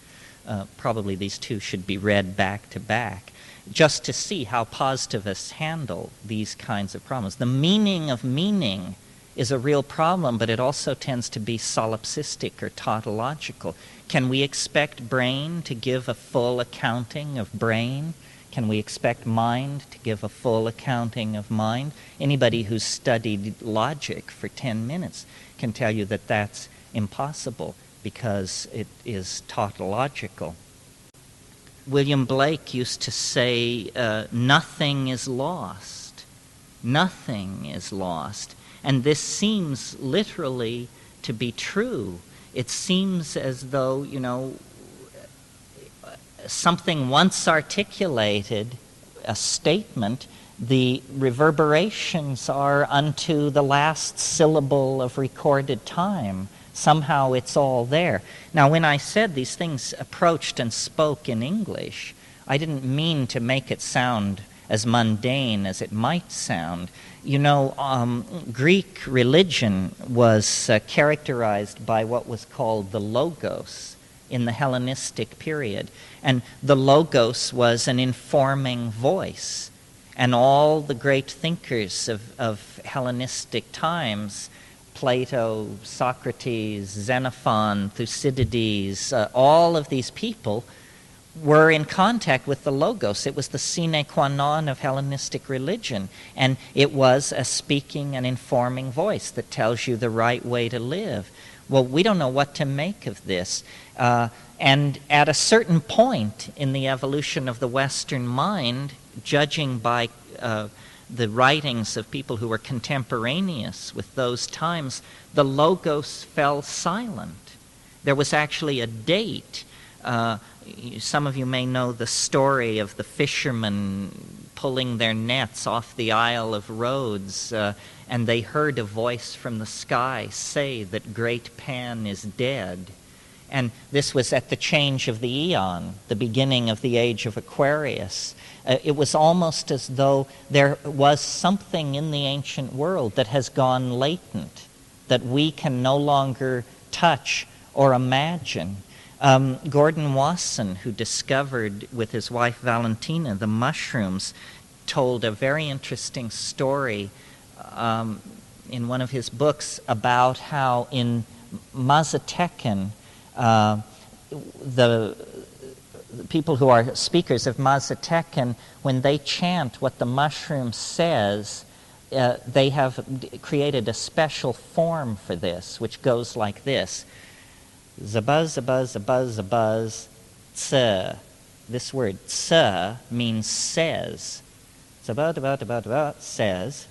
Probably these two should be read back to back, just to see how positivists handle these kinds of problems. The meaning of meaning is a real problem, but it also tends to be solipsistic or tautological. Can we expect brain to give a full accounting of brain? Can we expect mind to give a full accounting of mind? Anybody who's studied logic for 10 minutes can tell you that that's impossible because it is tautological. William Blake used to say, nothing is lost. Nothing is lost. And this seems literally to be true. It seems as though, something once articulated, a statement, the reverberations are unto the last syllable of recorded time. Somehow it's all there. Now, when I said these things approached and spoke in English, I didn't mean to make it sound as mundane as it might sound. Greek religion was characterized by what was called the Logos in the Hellenistic period. And the Logos was an informing voice. And all the great thinkers of Hellenistic times, Plato, Socrates, Xenophon, Thucydides, all of these people were in contact with the Logos. It was the sine qua non of Hellenistic religion. And it was a speaking and informing voice that tells you the right way to live. Well, we don't know what to make of this. And at a certain point in the evolution of the Western mind, judging by the writings of people who were contemporaneous with those times, the Logos fell silent. There was actually a date. Some of you may know the story of the fishermen pulling their nets off the Isle of Rhodes, and they heard a voice from the sky say that Great Pan is dead. And this was at the change of the eon, the beginning of the age of Aquarius. It was almost as though there was something in the ancient world that has gone latent, that we can no longer touch or imagine. Gordon Wasson, who discovered with his wife Valentina the mushrooms, told a very interesting story in one of his books about how in Mazatecán, the people who are speakers of Mazatecán, when they chant what the mushroom says, they have created a special form for this, which goes like this. Zabuzz, zabuzz, zabuzz, zabuzz, tse. This word tse means says. Zabuzz, says,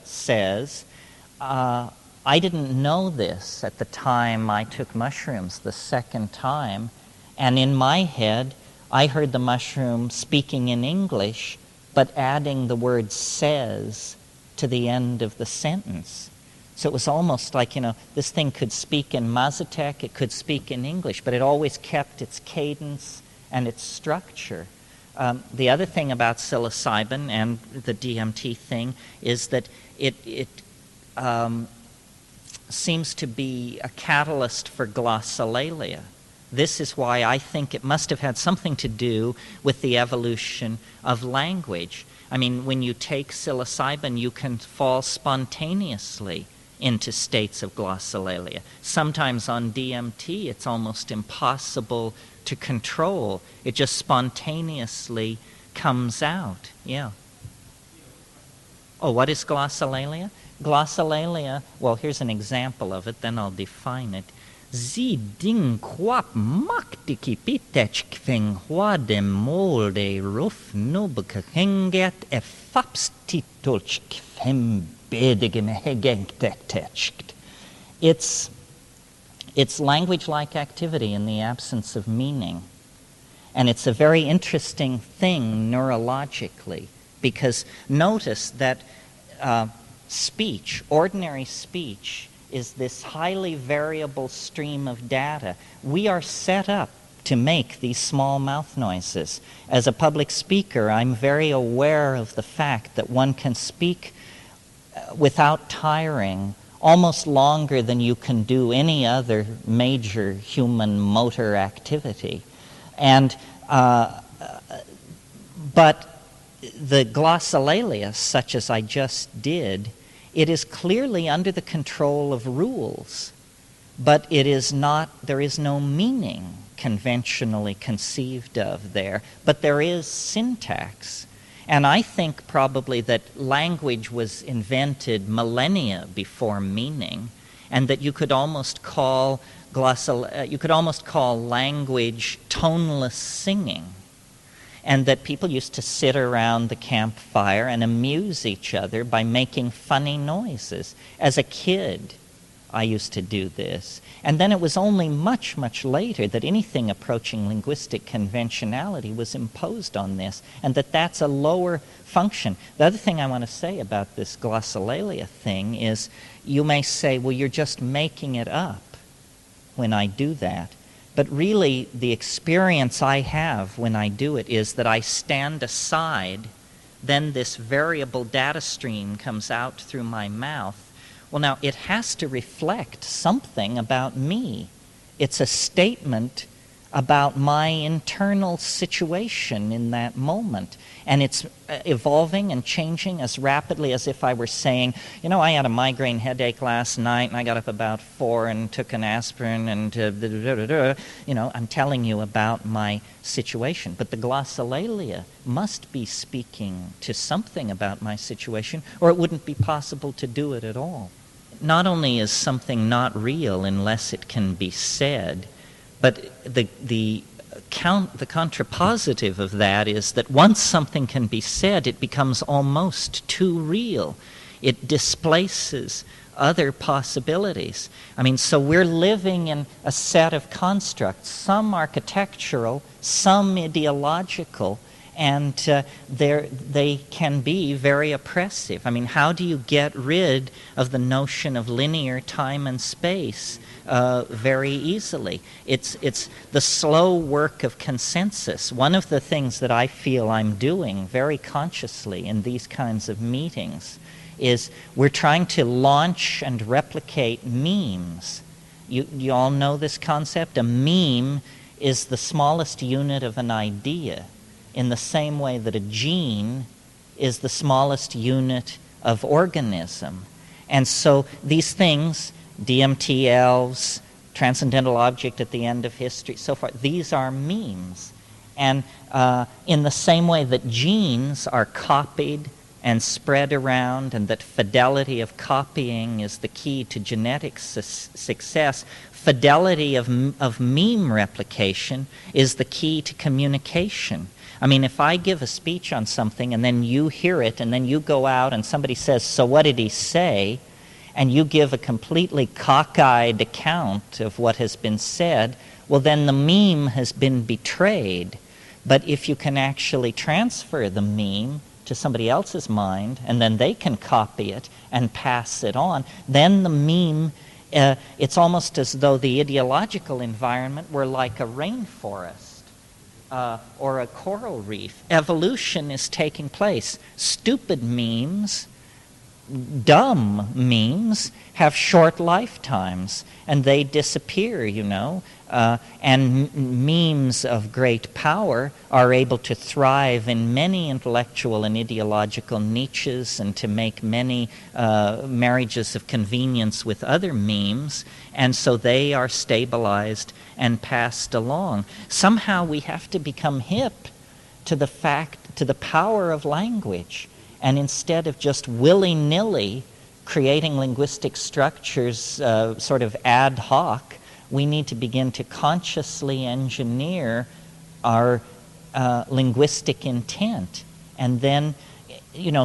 says. I didn't know this at the time I took mushrooms the second time, and in my head, I heard the mushroom speaking in English, but adding the word says to the end of the sentence. So it was almost like, this thing could speak in Mazatec, it could speak in English, but it always kept its cadence and its structure. The other thing about psilocybin and the DMT thing is that it seems to be a catalyst for glossolalia. This is why I think it must have had something to do with the evolution of language. I mean, when you take psilocybin, you can fall spontaneously into states of glossolalia. Sometimes on DMT, it's almost impossible to control. It just spontaneously comes out. Yeah. Oh, what is glossolalia? Glossolalia, well, here's an example of it, then I'll define it. Sie ding quap maktiki pitech kveng huadem molde ruf nubke henget e fapstitolch kvem bedigem hegengtecht. It's language-like activity in the absence of meaning. And it's a very interesting thing neurologically, because notice that speech, ordinary speech, is this highly variable stream of data. We are set up to make these small mouth noises. As a public speaker, I'm very aware of the fact that one can speak without tiring almost longer than you can do any other major human motor activity. And but the glossolalia, such as I just did, it is clearly under the control of rules, but it is not, there is no meaning conventionally conceived of there, but there is syntax. And I think probably that language was invented millennia before meaning, and that you could almost call language toneless singing, and that people used to sit around the campfire and amuse each other by making funny noises. As a kid, I used to do this. And then it was only much, much later that anything approaching linguistic conventionality was imposed on this, and that's a lower function. The other thing I want to say about this glossolalia thing is, you may say, well, you're just making it up when I do that. But really, the experience I have when I do it is that I stand aside, then this variable data stream comes out through my mouth. Well, now, it has to reflect something about me. It's a statement about my internal situation in that moment. And it's evolving and changing as rapidly as if I were saying, I had a migraine headache last night, and I got up about 4 and took an aspirin, and I'm telling you about my situation. But the glossolalia must be speaking to something about my situation, or it wouldn't be possible to do it at all. Not only is something not real unless it can be said, but the contrapositive of that is that once something can be said, it becomes almost too real. It displaces other possibilities. So we're living in a set of constructs, some architectural, some ideological, and they can be very oppressive. How do you get rid of the notion of linear time and space very easily? It's the slow work of consensus. One of the things that I feel I'm doing very consciously in these kinds of meetings is we're trying to launch and replicate memes. You all know this concept? A meme is the smallest unit of an idea, in the same way that a gene is the smallest unit of organism. And so these things, DMT elves, transcendental object at the end of history, so forth, these are memes. And in the same way that genes are copied and spread around, and that fidelity of copying is the key to genetic success, fidelity of meme replication is the key to communication. If I give a speech on something and then you hear it and then you go out and somebody says, so what did he say? And you give a completely cockeyed account of what has been said, well, then the meme has been betrayed. But if you can actually transfer the meme to somebody else's mind, and then they can copy it and pass it on, then the meme, it's almost as though the ideological environment were like a rainforest or a coral reef. Evolution is taking place. Stupid memes, dumb memes, have short lifetimes, and they disappear, and memes of great power are able to thrive in many intellectual and ideological niches and to make many marriages of convenience with other memes, and so they are stabilized and passed along. Somehow we have to become hip to the power of language, and instead of just willy-nilly creating linguistic structures sort of ad hoc, we need to begin to consciously engineer our linguistic intent. And then,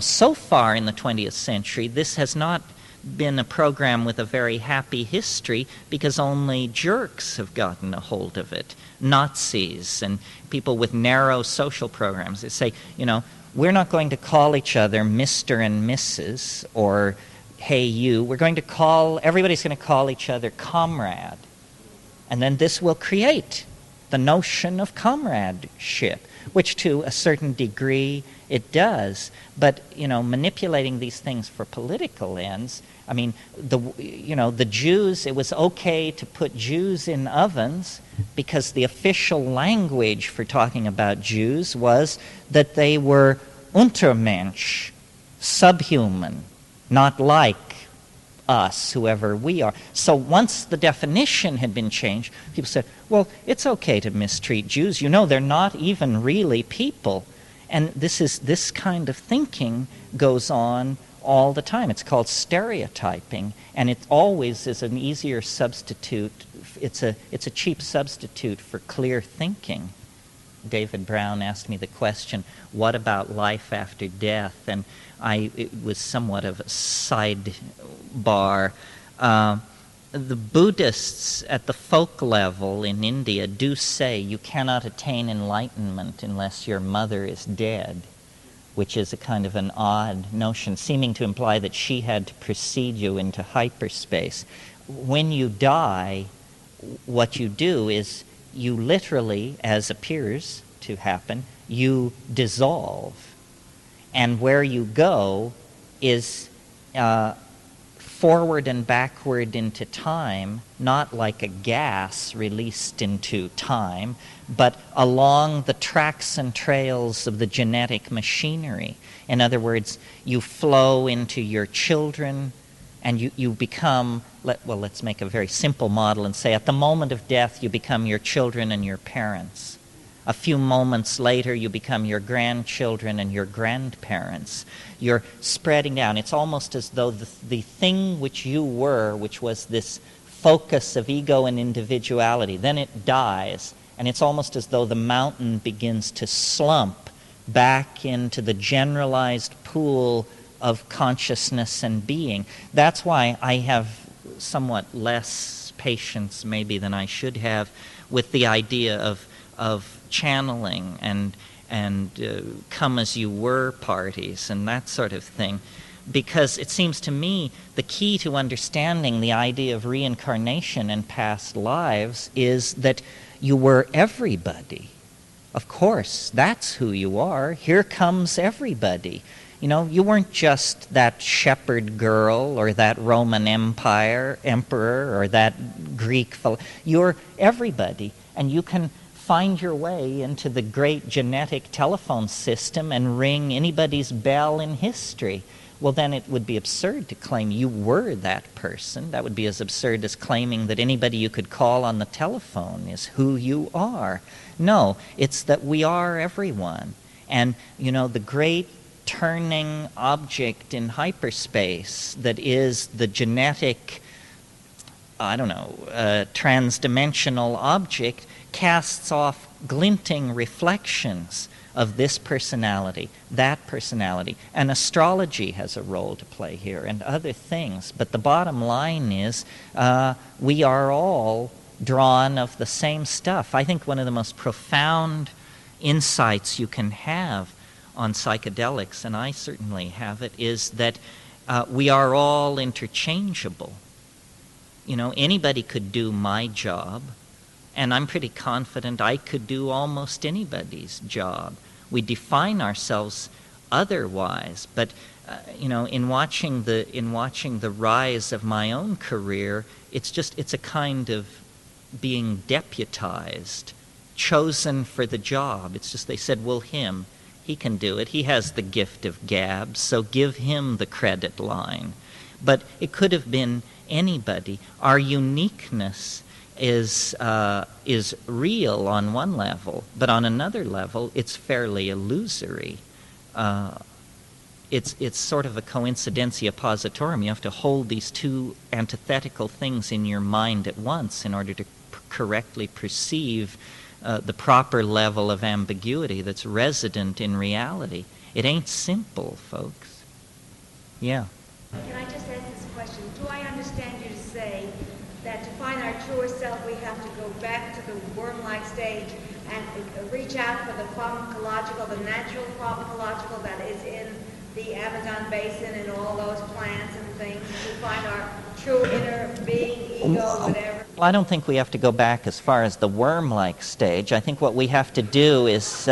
so far in the 20th century, this has not been a program with a very happy history because only jerks have gotten a hold of it. Nazis and people with narrow social programs. They say, we're not going to call each other Mr. and Mrs. or hey you. Everybody's going to call each other comrade. And then this will create the notion of comradeship, which to a certain degree it does. But, manipulating these things for political ends, the Jews, it was okay to put Jews in ovens because the official language for talking about Jews was that they were Untermensch, subhuman, not like us, whoever we are. So once the definition had been changed, people said, well, it's okay to mistreat Jews. They're not even really people. And this kind of thinking goes on all the time. It's called stereotyping, and it always is an easier substitute. It's a cheap substitute for clear thinking. David Brown asked me the question, what about life after death? And it was somewhat of a sidebar. The Buddhists at the folk level in India do say you cannot attain enlightenment unless your mother is dead, which is a kind of an odd notion, seeming to imply that she had to precede you into hyperspace. When you die, what you do is you literally, as appears to happen, you dissolve. And where you go is forward and backward into time, not like a gas released into time, but along the tracks and trails of the genetic machinery. In other words, you flow into your children, and you become, let's make a very simple model and say at the moment of death you become your children and your parents. A few moments later you become your grandchildren and your grandparents. You're spreading down. It's almost as though the thing which you were, which was this focus of ego and individuality, then it dies, and it's almost as though the mountain begins to slump back into the generalized pool of consciousness and being. That's why I have somewhat less patience maybe than I should have with the idea of channeling and come as you were parties and that sort of thing, because it seems to me the key to understanding the idea of reincarnation and past lives is that you were everybody. Of course, that's who you are. Here comes everybody. You weren't just that shepherd girl or that Roman emperor or that Greek fellow. You're everybody, and you can find your way into the great genetic telephone system and ring anybody's bell in history. Well, then it would be absurd to claim you were that person. That would be as absurd as claiming that anybody you could call on the telephone is who you are. No, it's that we are everyone. And, the great turning object in hyperspace that is the genetic, transdimensional object casts off glinting reflections of this personality, that personality. And astrology has a role to play here and other things. But the bottom line is we are all drawn of the same stuff. I think one of the most profound insights you can have on psychedelics, and I certainly have it, is that we are all interchangeable. You know, anybody could do my job, and I'm pretty confident I could do almost anybody's job. We define ourselves otherwise, but you know, in watching the rise of my own career, it's a kind of being deputized, chosen for the job. It's just they said, well, he can do it. He has the gift of gab, so give him the credit line. But it could have been anybody. Our uniqueness is real on one level, but on another level, it's fairly illusory. It's sort of a coincidentia positorum. You have to hold these two antithetical things in your mind at once in order to correctly perceive the proper level of ambiguity that's resident in reality. It ain't simple, folks. Yeah. Can I just ask this question? Do I understand you to say that to find our truer self, we have to go back to the worm-like stage and reach out for the pharmacological, the natural pharmacological that is in the Amazon basin and all those plants and things, to find our true inner being, ego, whatever? Well, I don't think we have to go back as far as the worm-like stage. I think what we have to do is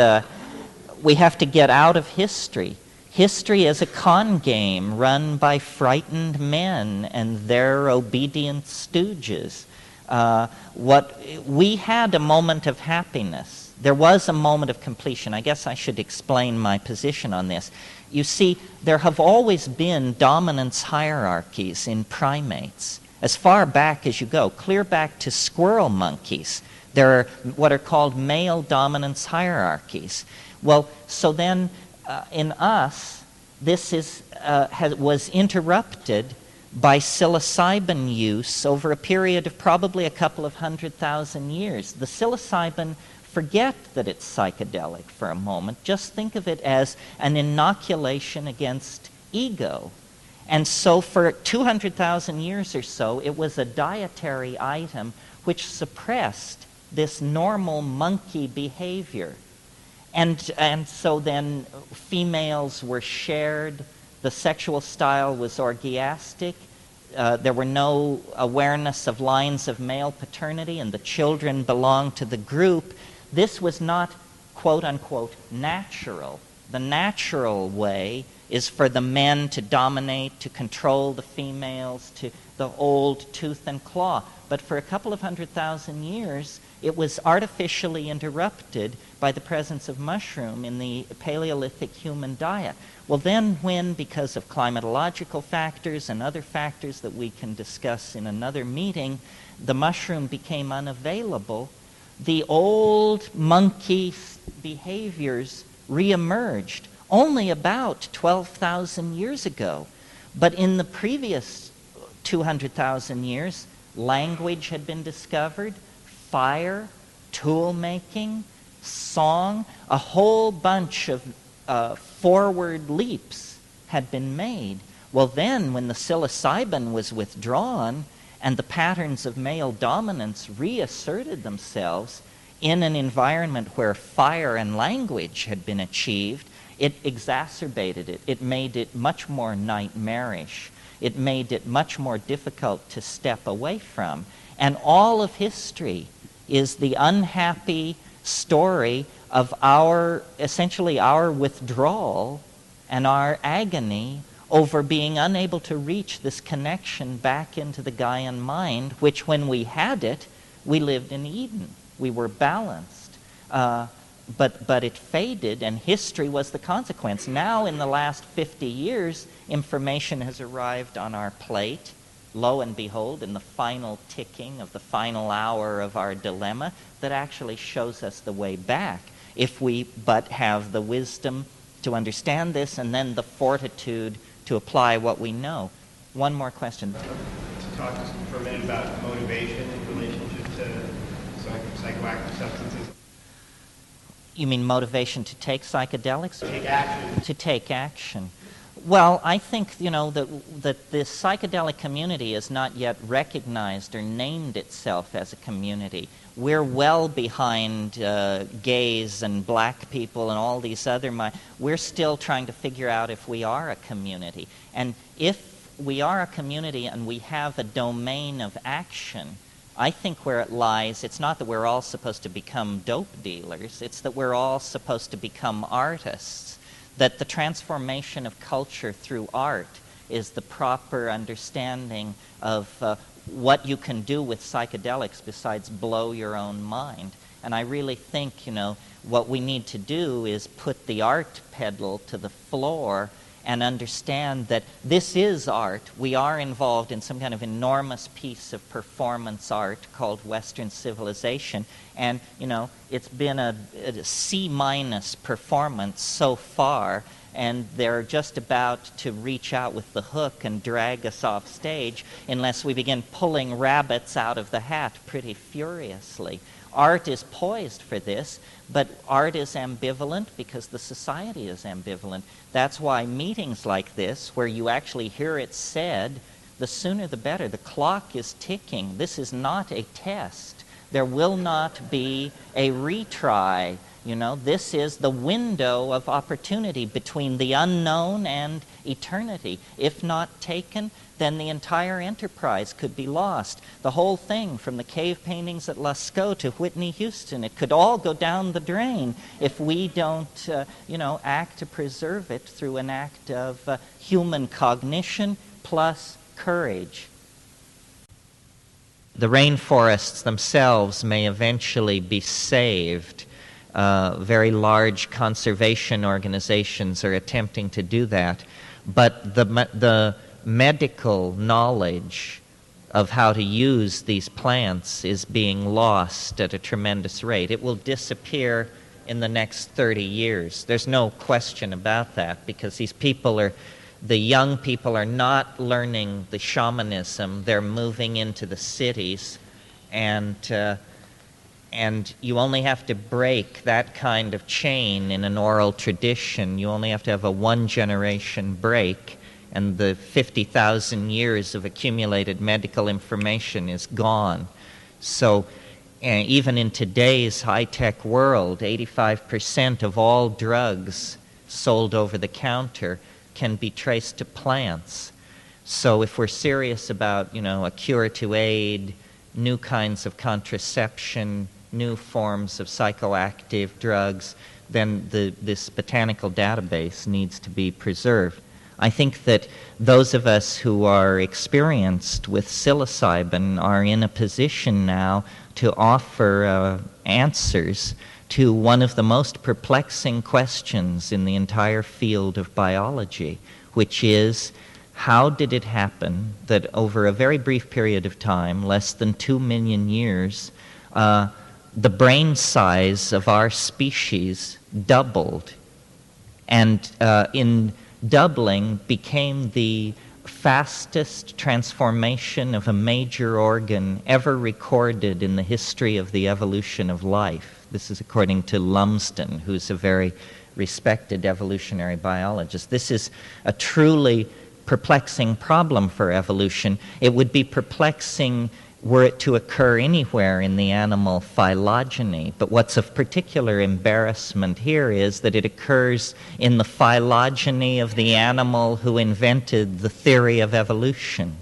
we have to get out of history. History is a con game run by frightened men and their obedient stooges. We had a moment of happiness. There was a moment of completion. I guess I should explain my position on this. You see, there have always been dominance hierarchies in primates. As far back as you go, clear back to squirrel monkeys, there are what are called male dominance hierarchies. Well, so then in us, this was interrupted by psilocybin use over a period of probably a couple of 100,000 years. The psilocybin, forget that it's psychedelic for a moment. Just think of it as an inoculation against ego. And so for 200,000 years or so, it was a dietary item which suppressed this normal monkey behavior. And so then females were shared, the sexual style was orgiastic, there were no awareness of lines of male paternity, and the children belonged to the group. This was not, quote-unquote, natural. The natural way is for the men to dominate, to control the females, to the old tooth and claw. But for a couple of 100,000 years, it was artificially interrupted by the presence of mushroom in the Paleolithic human diet. Well, then when, because of climatological factors and other factors that we can discuss in another meeting, the mushroom became unavailable, the old monkey behaviors reemerged only about 12,000 years ago. But in the previous 200,000 years, language had been discovered, fire, tool making, song, a whole bunch of forward leaps had been made. Well then, when the psilocybin was withdrawn and the patterns of male dominance reasserted themselves in an environment where fire and language had been achieved, it exacerbated it. It made it much more nightmarish. It made it much more difficult to step away from. And all of history is the unhappy story of essentially our withdrawal and our agony over being unable to reach this connection back into the Gaian mind, which when we had it, we lived in Eden. We were balanced. But it faded, and history was the consequence. Now, in the last 50 years, information has arrived on our plate, lo and behold, in the final ticking of the final hour of our dilemma, that actually shows us the way back, if we but have the wisdom to understand this and then the fortitude to apply what we know. One more question. To talk for a minute about motivation in relationship to psychoactive substances. You mean motivation to take psychedelics? Take action. To take action. Well, I think, that the psychedelic community has not yet recognized or named itself as a community. we're well behind gays and black people and all these other we're still trying to figure out if we are a community. And if we are a community and we have a domain of action, I think where it lies, it's not that we're all supposed to become dope dealers, it's that we're all supposed to become artists, that the transformation of culture through art is the proper understanding of what you can do with psychedelics besides blow your own mind. And I really think, what we need to do is put the art pedal to the floor and understand that this is art. We are involved in some kind of enormous piece of performance art called Western civilization. And, it's been a C- performance so far, and they're just about to reach out with the hook and drag us off stage unless we begin pulling rabbits out of the hat pretty furiously. Art is poised for this, but art is ambivalent because the society is ambivalent. That's why meetings like this, where you actually hear it said, the sooner the better. The clock is ticking. This is not a test. There will not be a retry. This is the window of opportunity between the unknown and eternity. If not taken, then the entire enterprise could be lost. The whole thing, from the cave paintings at Lascaux to Whitney Houston, it could all go down the drain if we don't, act to preserve it through an act of human cognition plus courage. The rainforests themselves may eventually be saved. Very large conservation organizations are attempting to do that, but the medical knowledge of how to use these plants is being lost at a tremendous rate. It will disappear in the next 30 years. There's no question about that, because the young people are not learning the shamanism. They're moving into the cities, and you only have to break that kind of chain in an oral tradition. You only have to have a one-generation break, and the 50,000 years of accumulated medical information is gone. So even in today's high-tech world, 85% of all drugs sold over the counter can be traced to plants. So if we're serious about, a cure to aid, new kinds of contraception, new forms of psychoactive drugs, then this botanical database needs to be preserved. I think that those of us who are experienced with psilocybin are in a position now to offer answers to one of the most perplexing questions in the entire field of biology, which is, how did it happen that over a very brief period of time, less than 2 million years, the brain size of our species doubled, and in doubling became the fastest transformation of a major organ ever recorded in the history of the evolution of life. This is according to Lumsden, who's a very respected evolutionary biologist. This is a truly perplexing problem for evolution. It would be perplexing were it to occur anywhere in the animal phylogeny. But what's of particular embarrassment here is that it occurs in the phylogeny of the animal who invented the theory of evolution.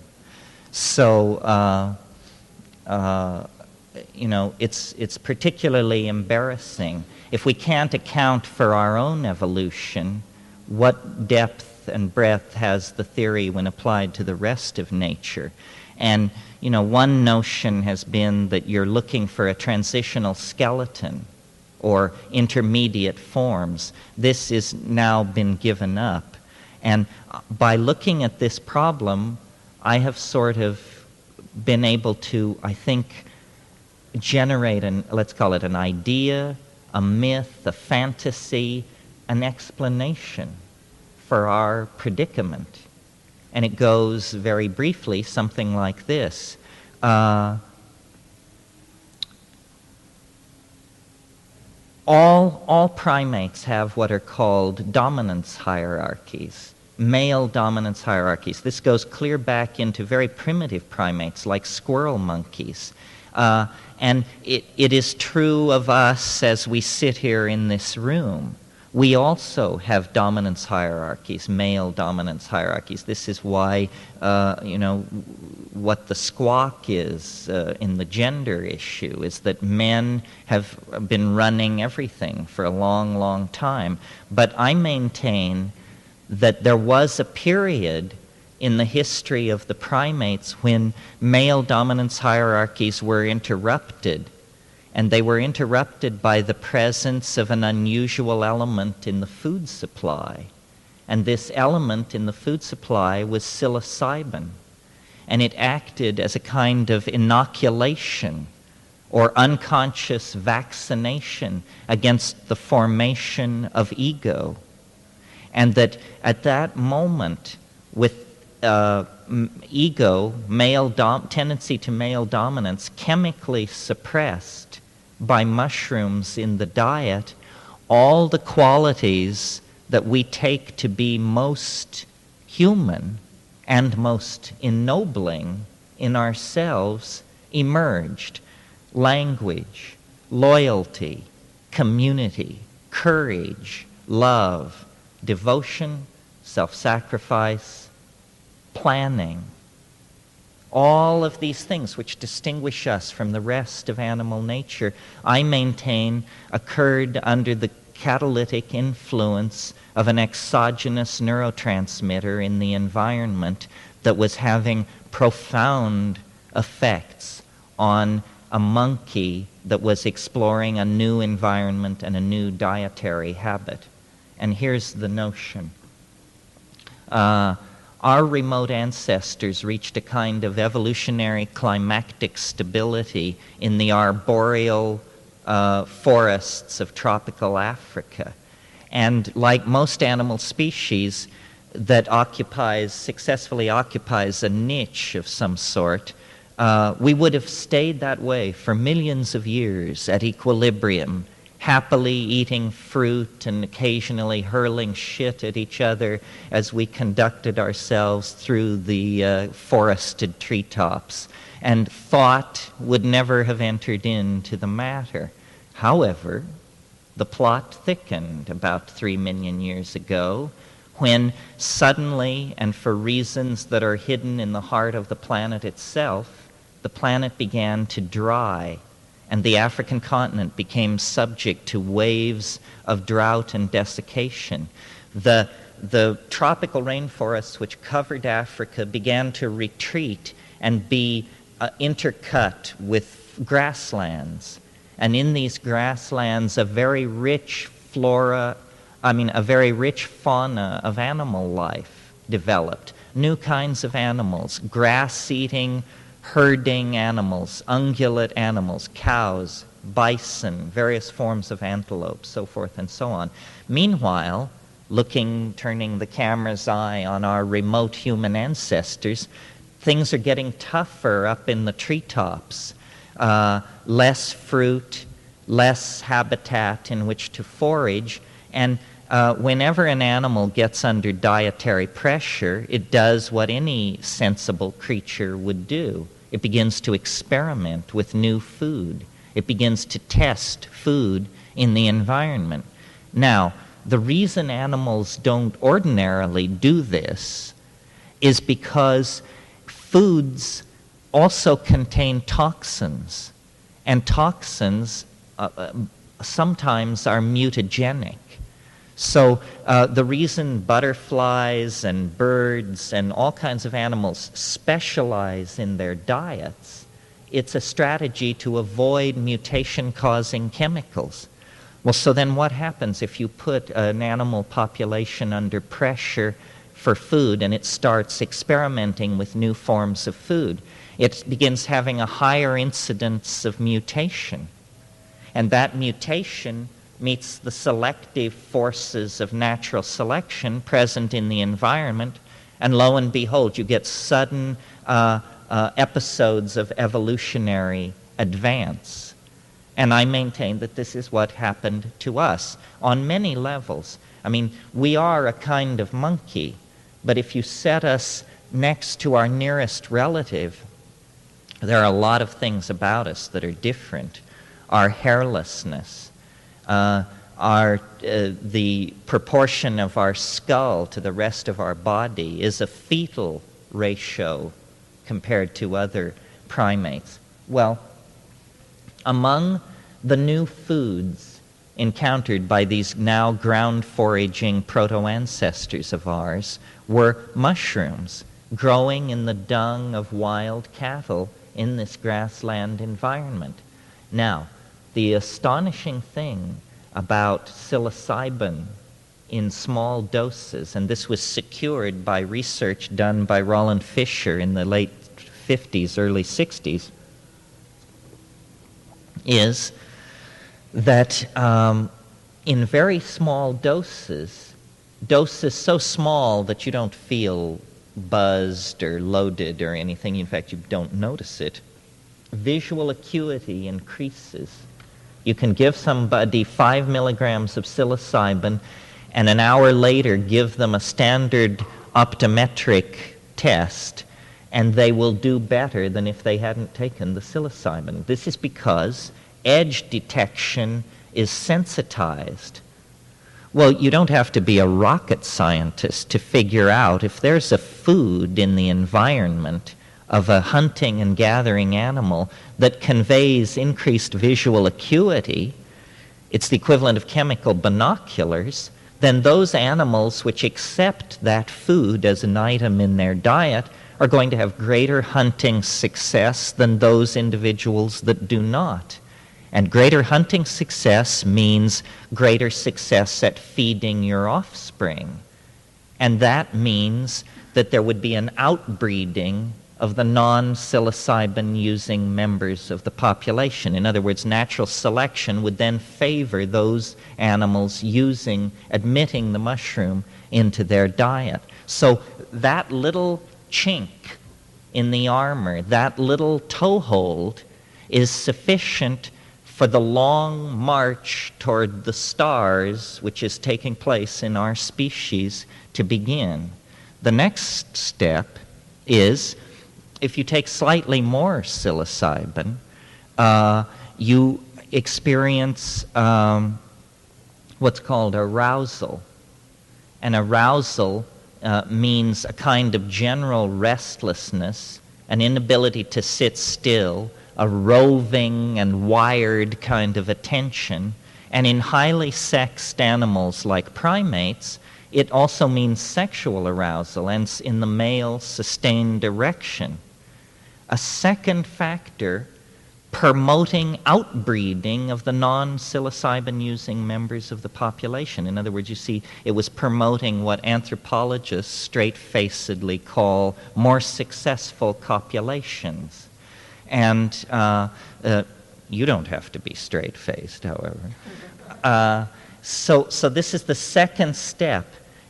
So, it's particularly embarrassing. If we can't account for our own evolution, what depth and breadth has the theory when applied to the rest of nature? And one notion has been that you're looking for a transitional skeleton or intermediate forms. This has now been given up. And by looking at this problem, I have sort of been able to, I think, generate let's call it an idea, a myth, a fantasy, an explanation for our predicament. And it goes very briefly something like this. All primates have what are called dominance hierarchies, male dominance hierarchies. This goes clear back into very primitive primates like squirrel monkeys. And it is true of us as we sit here in this room. We also have dominance hierarchies, male dominance hierarchies. This is why, what the squawk is in the gender issue is that men have been running everything for a long, long time. But I maintain that there was a period in the history of the primates when male dominance hierarchies were interrupted. And they were interrupted by the presence of an unusual element in the food supply. And this element in the food supply was psilocybin. And it acted as a kind of inoculation or unconscious vaccination against the formation of ego. And that at that moment, with ego, tendency to male dominance, chemically suppressed by mushrooms in the diet, all the qualities that we take to be most human and most ennobling in ourselves emerged. Language, loyalty, community, courage, love, devotion, self-sacrifice, planning. All of these things which distinguish us from the rest of animal nature, I maintain, occurred under the catalytic influence of an exogenous neurotransmitter in the environment that was having profound effects on a monkey that was exploring a new environment and a new dietary habit. And here's the notion. Our remote ancestors reached a kind of evolutionary climactic stability in the arboreal forests of tropical Africa. And like most animal species that successfully occupies a niche of some sort, we would have stayed that way for millions of years at equilibrium, happily eating fruit and occasionally hurling shit at each other as we conducted ourselves through the forested treetops. And thought would never have entered into the matter. However, the plot thickened about 3 million years ago when suddenly, and for reasons that are hidden in the heart of the planet itself, the planet began to dry. And the African continent became subject to waves of drought and desiccation. The tropical rainforests which covered Africa began to retreat and be intercut with grasslands. And in these grasslands, a very rich fauna of animal life developed. New kinds of animals, grass-eating, herding animals, ungulate animals, cows, bison, various forms of antelope, so forth and so on. Meanwhile, turning the camera's eye on our remote human ancestors, things are getting tougher up in the treetops. Less fruit, less habitat in which to forage, and whenever an animal gets under dietary pressure, it does what any sensible creature would do. It begins to experiment with new food. It begins to test food in the environment. Now, the reason animals don't ordinarily do this is because foods also contain toxins, and toxins sometimes are mutagenic. So the reason butterflies and birds and all kinds of animals specialize in their diets, it's a strategy to avoid mutation-causing chemicals. Well, so then what happens if you put an animal population under pressure for food and it starts experimenting with new forms of food? It begins having a higher incidence of mutation. And that mutation meets the selective forces of natural selection present in the environment, and lo and behold, you get sudden episodes of evolutionary advance. And I maintain that this is what happened to us on many levels. I mean, we are a kind of monkey, but if you set us next to our nearest relative, There are a lot of things about us that are different. Our hairlessness, the proportion of our skull to the rest of our body is a fetal ratio compared to other primates. Well, among the new foods encountered by these now ground-foraging proto-ancestors of ours were mushrooms growing in the dung of wild cattle in this grassland environment. Now, the astonishing thing about psilocybin in small doses, and this was secured by research done by Roland Fisher in the late 50s, early 60s, is that in very small doses so small that you don't feel buzzed or loaded or anything, in fact you don't notice it, visual acuity increases. You can give somebody 5 milligrams of psilocybin and an hour later give them a standard optometric test, and they will do better than if they hadn't taken the psilocybin. This is because edge detection is sensitized. Well, you don't have to be a rocket scientist to figure out if there's a food in the environment of a hunting and gathering animal that conveys increased visual acuity, it's the equivalent of chemical binoculars, then those animals which accept that food as an item in their diet are going to have greater hunting success than those individuals that do not. And greater hunting success means greater success at feeding your offspring. And that means that there would be an outbreeding of the non-psilocybin-using members of the population. In other words, natural selection would then favor those animals admitting the mushroom into their diet. So that little chink in the armor, that little toehold, is sufficient for the long march toward the stars, which is taking place in our species, to begin. The next step is, if you take slightly more psilocybin, you experience what's called arousal. And arousal means a kind of general restlessness, an inability to sit still, a roving and wired kind of attention. And in highly sexed animals like primates, it also means sexual arousal, and in the male, sustained erection. A second factor promoting outbreeding of the non-psilocybin-using members of the population. In other words, you see, it was promoting what anthropologists straight-facedly call more successful copulations. And you don't have to be straight-faced, however. So this is the second step.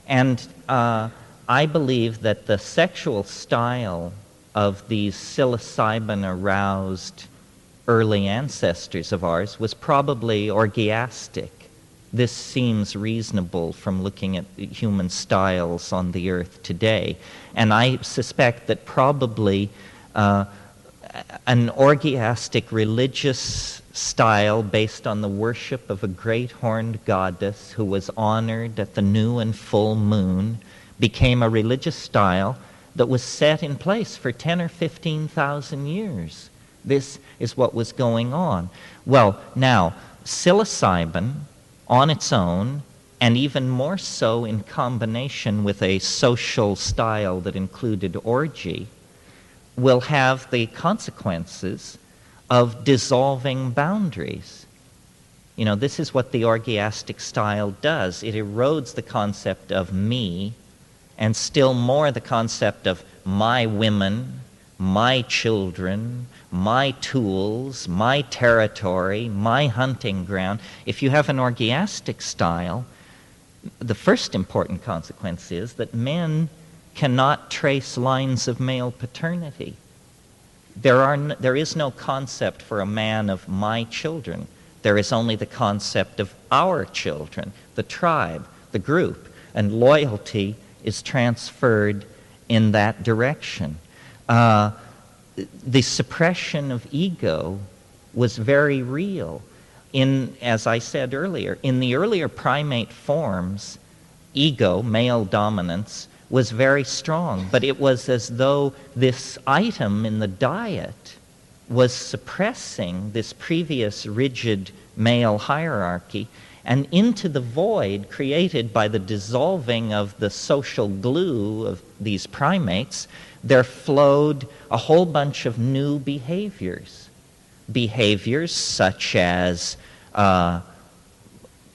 And I believe that the sexual style of these psilocybin-aroused early ancestors of ours was probably orgiastic. This seems reasonable from looking at human styles on the earth today. And I suspect that probably an orgiastic religious style based on the worship of a great horned goddess who was honored at the new and full moon became a religious style that was set in place for 10 or 15,000 years. This is what was going on. Well, now, psilocybin on its own, and even more so in combination with a social style that included orgy, will have the consequences of dissolving boundaries. You know, this is what the orgiastic style does. It erodes the concept of me, and still more the concept of my women, my children, my tools, my territory, my hunting ground. If you have an orgiastic style, the first important consequence is that men cannot trace lines of male paternity. There is no concept for a man of my children. There is only the concept of our children, the tribe, the group, and loyalty is transferred in that direction. the suppression of ego was very real. As I said earlier, in the earlier primate forms, ego, male dominance, was very strong, but it was as though this item in the diet was suppressing this previous rigid male hierarchy, and into the void created by the dissolving of the social glue of these primates, there flowed a whole bunch of new behaviors. Behaviors such as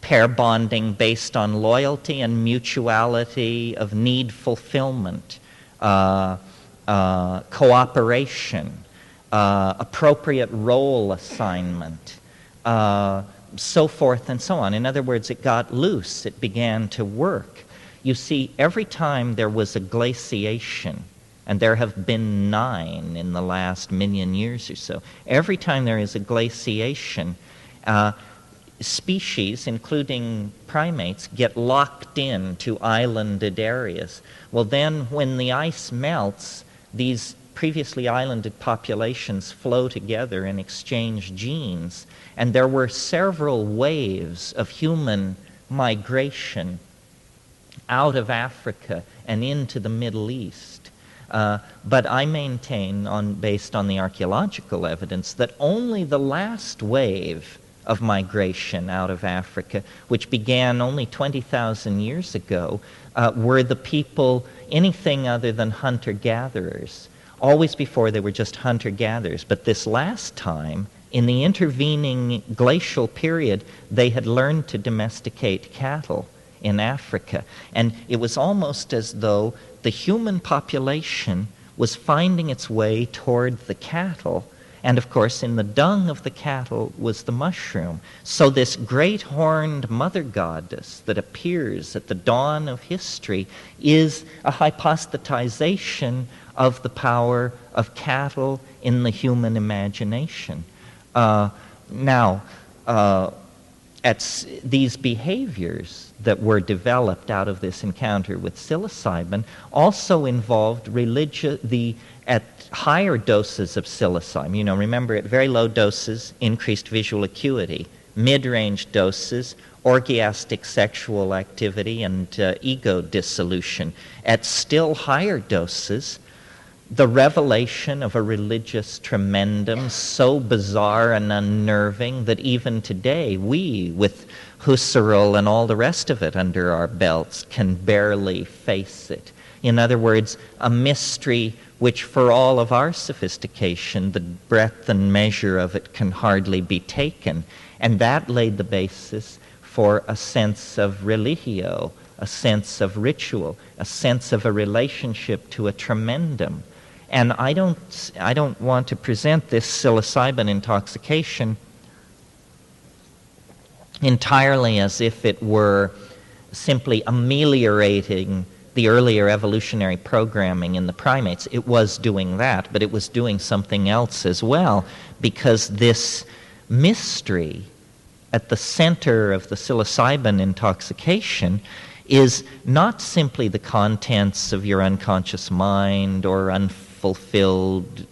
pair bonding based on loyalty and mutuality of need fulfillment, cooperation, appropriate role assignment, so forth and so on. In other words, it got loose, it began to work. You see, every time there was a glaciation, and there have been 9 in the last 1,000,000 years or so, every time there is a glaciation, species, including primates, get locked into islanded areas. Well, then when the ice melts, these previously islanded populations flow together and exchange genes. And there were several waves of human migration out of Africa and into the Middle East. But I maintain, based on the archaeological evidence, that only the last wave of migration out of Africa, which began only 20,000 years ago, were the people anything other than hunter-gatherers. Always before they were just hunter-gatherers. But this last time, in the intervening glacial period, they had learned to domesticate cattle in Africa. And it was almost as though the human population was finding its way toward the cattle. And of course, in the dung of the cattle was the mushroom. So this great horned mother goddess that appears at the dawn of history is a hypostatization of the power of cattle in the human imagination. These behaviors that were developed out of this encounter with psilocybin also involved at higher doses of psilocybin. You know, remember, at very low doses, increased visual acuity. Mid-range doses, orgiastic sexual activity and ego dissolution. At still higher doses, the revelation of a religious tremendum so bizarre and unnerving that even today we, with Husserl and all the rest of it under our belts, can barely face it. In other words, a mystery which for all of our sophistication, the breadth and measure of it can hardly be taken. And that laid the basis for a sense of religio, a sense of ritual, a sense of a relationship to a tremendum. And I don't want to present this psilocybin intoxication entirely as if it were simply ameliorating the earlier evolutionary programming in the primates. It was doing that, but it was doing something else as well, because this mystery at the center of the psilocybin intoxication is not simply the contents of your unconscious mind or unfulfilled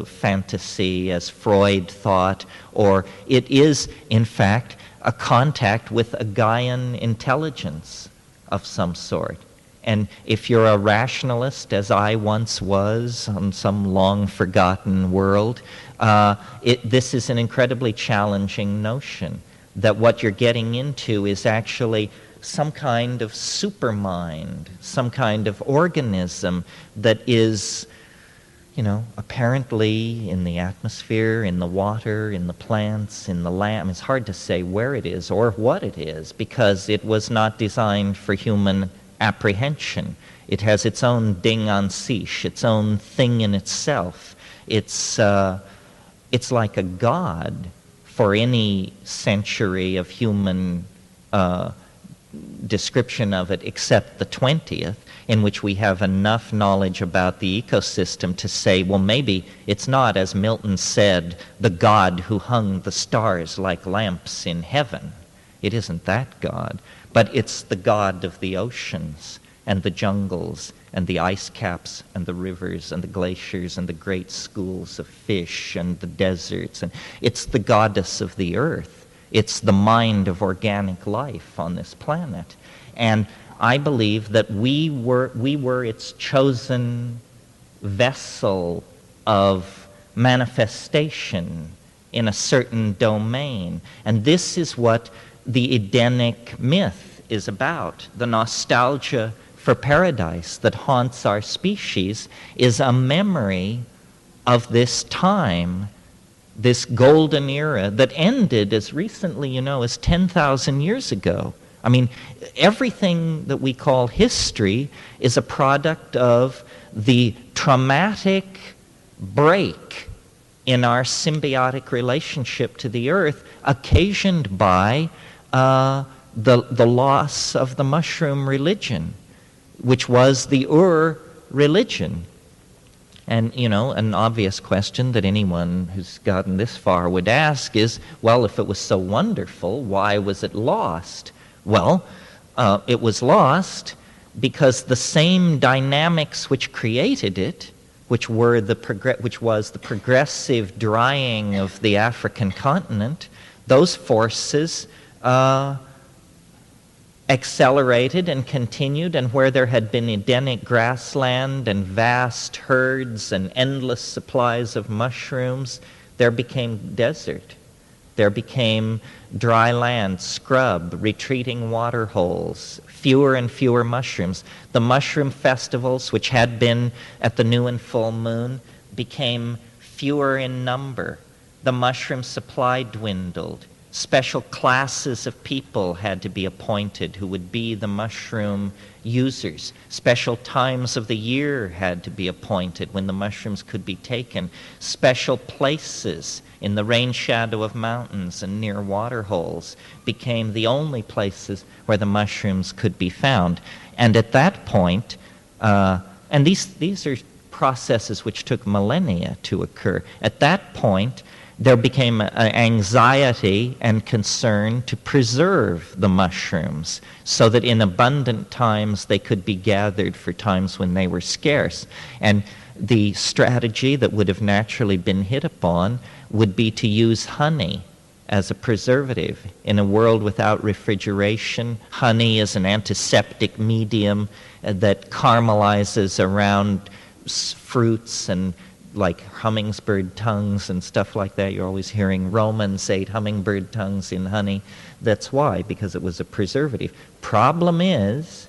fantasy, as Freud thought, or it is, in fact, a contact with a Gaian intelligence of some sort. And if you're a rationalist, as I once was on some long-forgotten world, this is an incredibly challenging notion, that what you're getting into is actually some kind of supermind, some kind of organism that is, apparently in the atmosphere, in the water, in the plants, in the land. It's hard to say where it is or what it is, because it was not designed for human apprehension. It has its own ding en sich, its own thing in itself. It's like a god for any century of human description of it, except the 20th, in which we have enough knowledge about the ecosystem to say, well, maybe it's not, as Milton said, the God who hung the stars like lamps in heaven. It isn't that God, but it's the God of the oceans and the jungles and the ice caps and the rivers and the glaciers and the great schools of fish and the deserts. And it's the goddess of the earth. It's the mind of organic life on this planet. And I believe that we were its chosen vessel of manifestation in a certain domain. And this is what the Edenic myth is about. The nostalgia for paradise that haunts our species is a memory of this time, this golden era that ended as recently, as 10,000 years ago. I mean, everything that we call history is a product of the traumatic break in our symbiotic relationship to the earth occasioned by the loss of the mushroom religion, which was the religion. And, an obvious question that anyone who's gotten this far would ask is, well, if it was so wonderful, why was it lost? Well, it was lost because the same dynamics which created it, which was the progressive drying of the African continent, those forces accelerated and continued, and where there had been Edenic grassland and vast herds and endless supplies of mushrooms, there became desert. There became dry land, scrub, retreating water holes, fewer and fewer mushrooms. The mushroom festivals, which had been at the new and full moon, became fewer in number. The mushroom supply dwindled. Special classes of people had to be appointed who would be the mushroom users. Special times of the year had to be appointed when the mushrooms could be taken. Special places in the rain shadow of mountains and near water holes became the only places where the mushrooms could be found. And at that point, and these are processes which took millennia to occur. At that point, there became an anxiety and concern to preserve the mushrooms so that in abundant times they could be gathered for times when they were scarce. And the strategy that would have naturally been hit upon would be to use honey as a preservative. In a world without refrigeration, honey is an antiseptic medium that caramelizes around fruits and like hummingbird tongues and stuff like that. You're always hearing Romans ate hummingbird tongues in honey. That's why, because it was a preservative. Problem is,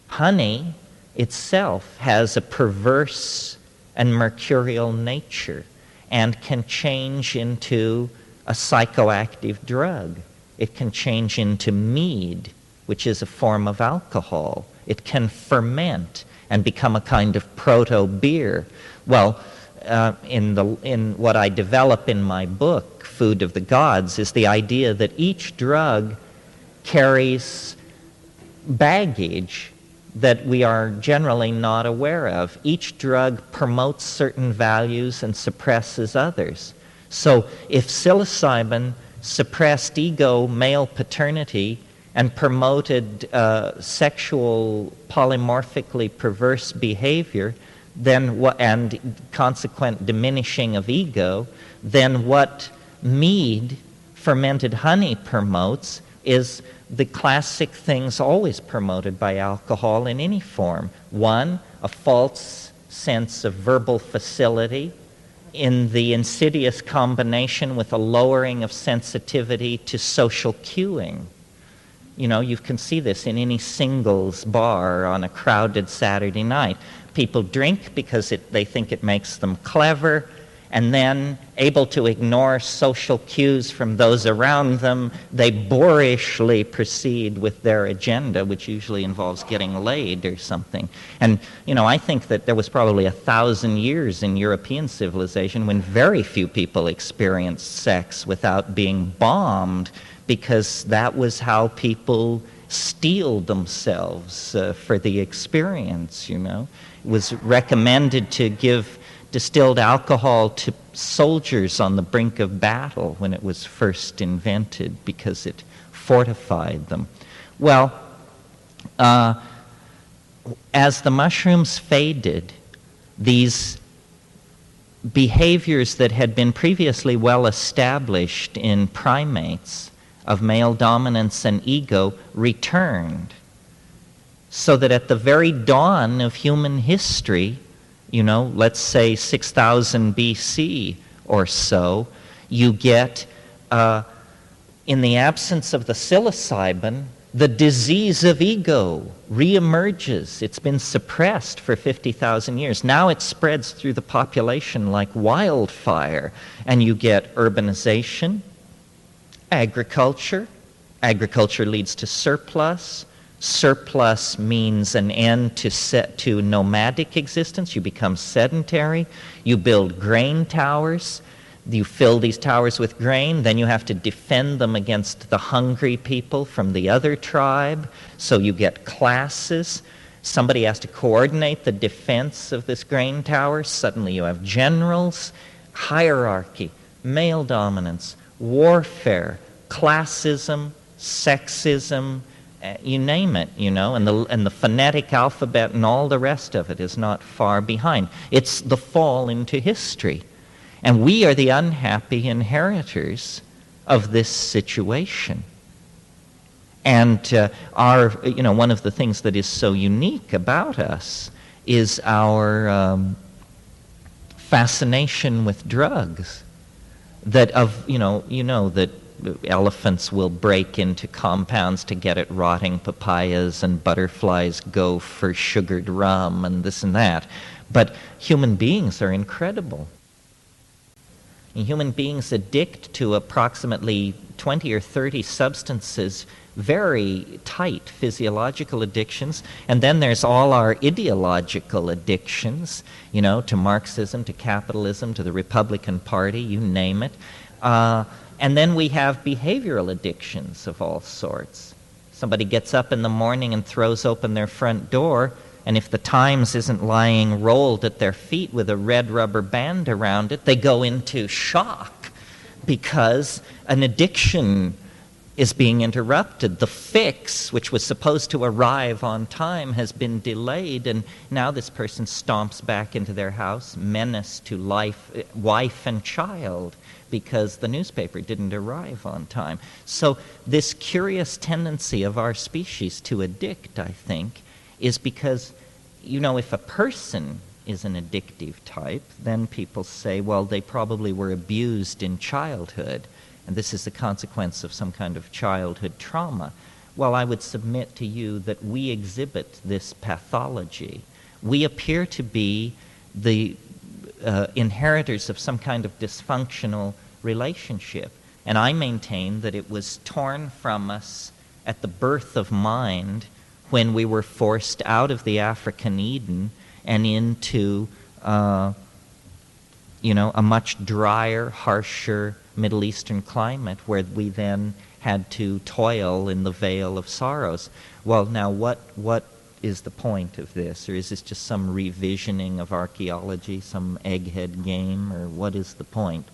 honey itself has a perverse and mercurial nature and can change into a psychoactive drug. It can change into mead, which is a form of alcohol. It can ferment and become a kind of proto-beer. Well, in what I develop in my book, Food of the Gods, is the idea that each drug carries baggage that we are generally not aware of. Each drug promotes certain values and suppresses others. So if psilocybin suppressed ego, male paternity, and promoted sexual polymorphically perverse behavior, then and consequent diminishing of ego, then what mead, fermented honey, promotes is the classic things always promoted by alcohol in any form. One, a false sense of verbal facility in the insidious combination with a lowering of sensitivity to social cueing. You can see this in any singles bar on a crowded Saturday night. People drink because they think it makes them clever, and then, able to ignore social cues from those around them, they boorishly proceed with their agenda, which usually involves getting laid or something. And, I think that there was probably 1,000 years in European civilization when very few people experienced sex without being bombed, because that was how people steeled themselves for the experience, It was recommended to give distilled alcohol to soldiers on the brink of battle when it was first invented because it fortified them. Well, as the mushrooms faded, these behaviors that had been previously well established in primates of male dominance and ego returned. So that at the very dawn of human history, let's say 6,000 BC or so, you get, in the absence of the psilocybin, the disease of ego reemerges. It's been suppressed for 50,000 years. Now it spreads through the population like wildfire, and you get urbanization, agriculture. Agriculture leads to surplus. Surplus means an end to nomadic existence. You become sedentary. You build grain towers. You fill these towers with grain, then you have to defend them against the hungry people from the other tribe. So you get classes. Somebody has to coordinate the defense of this grain tower. Suddenly you have generals, hierarchy, male dominance, warfare, classism, sexism, you name it, and the phonetic alphabet and all the rest of it is not far behind. It's the fall into history. And we are the unhappy inheritors of this situation. And one of the things that is so unique about us is our fascination with drugs. That that elephants will break into compounds to get at rotting papayas, and butterflies go for sugared rum and this and that. But human beings are incredible. And human beings addict to approximately 20 or 30 substances, very tight physiological addictions. And then there's all our ideological addictions, to Marxism, to capitalism, to the Republican Party, you name it. And then we have behavioral addictions of all sorts. Somebody gets up in the morning and throws open their front door, and if the Times isn't lying rolled at their feet with a red rubber band around it, they go into shock because an addiction is being interrupted. The fix, which was supposed to arrive on time, has been delayed, and now this person stomps back into their house, menace to wife and child, because the newspaper didn't arrive on time. So this curious tendency of our species to addict, I think, is because, if a person is an addictive type, then people say, well, they probably were abused in childhood, and this is the consequence of some kind of childhood trauma. Well, I would submit to you that we exhibit this pathology. We appear to be the inheritors of some kind of dysfunctional relationship. And I maintain that it was torn from us at the birth of mind, when we were forced out of the African Eden and into a much drier, harsher Middle Eastern climate, where we then had to toil in the vale of sorrows. Well, now what is the point of this? Or is this just some revisioning of archaeology, some egghead game, or what is the point?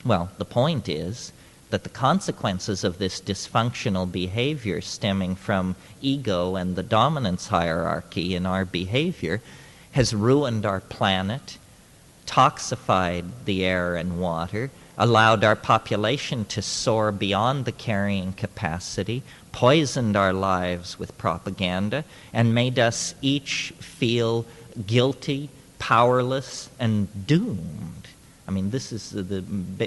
Well, the point is that the consequences of this dysfunctional behavior stemming from ego and the dominance hierarchy in our behavior has ruined our planet, toxified the air and water, allowed our population to soar beyond the carrying capacity, poisoned our lives with propaganda, and made us each feel guilty, powerless, and doomed. I mean, this is the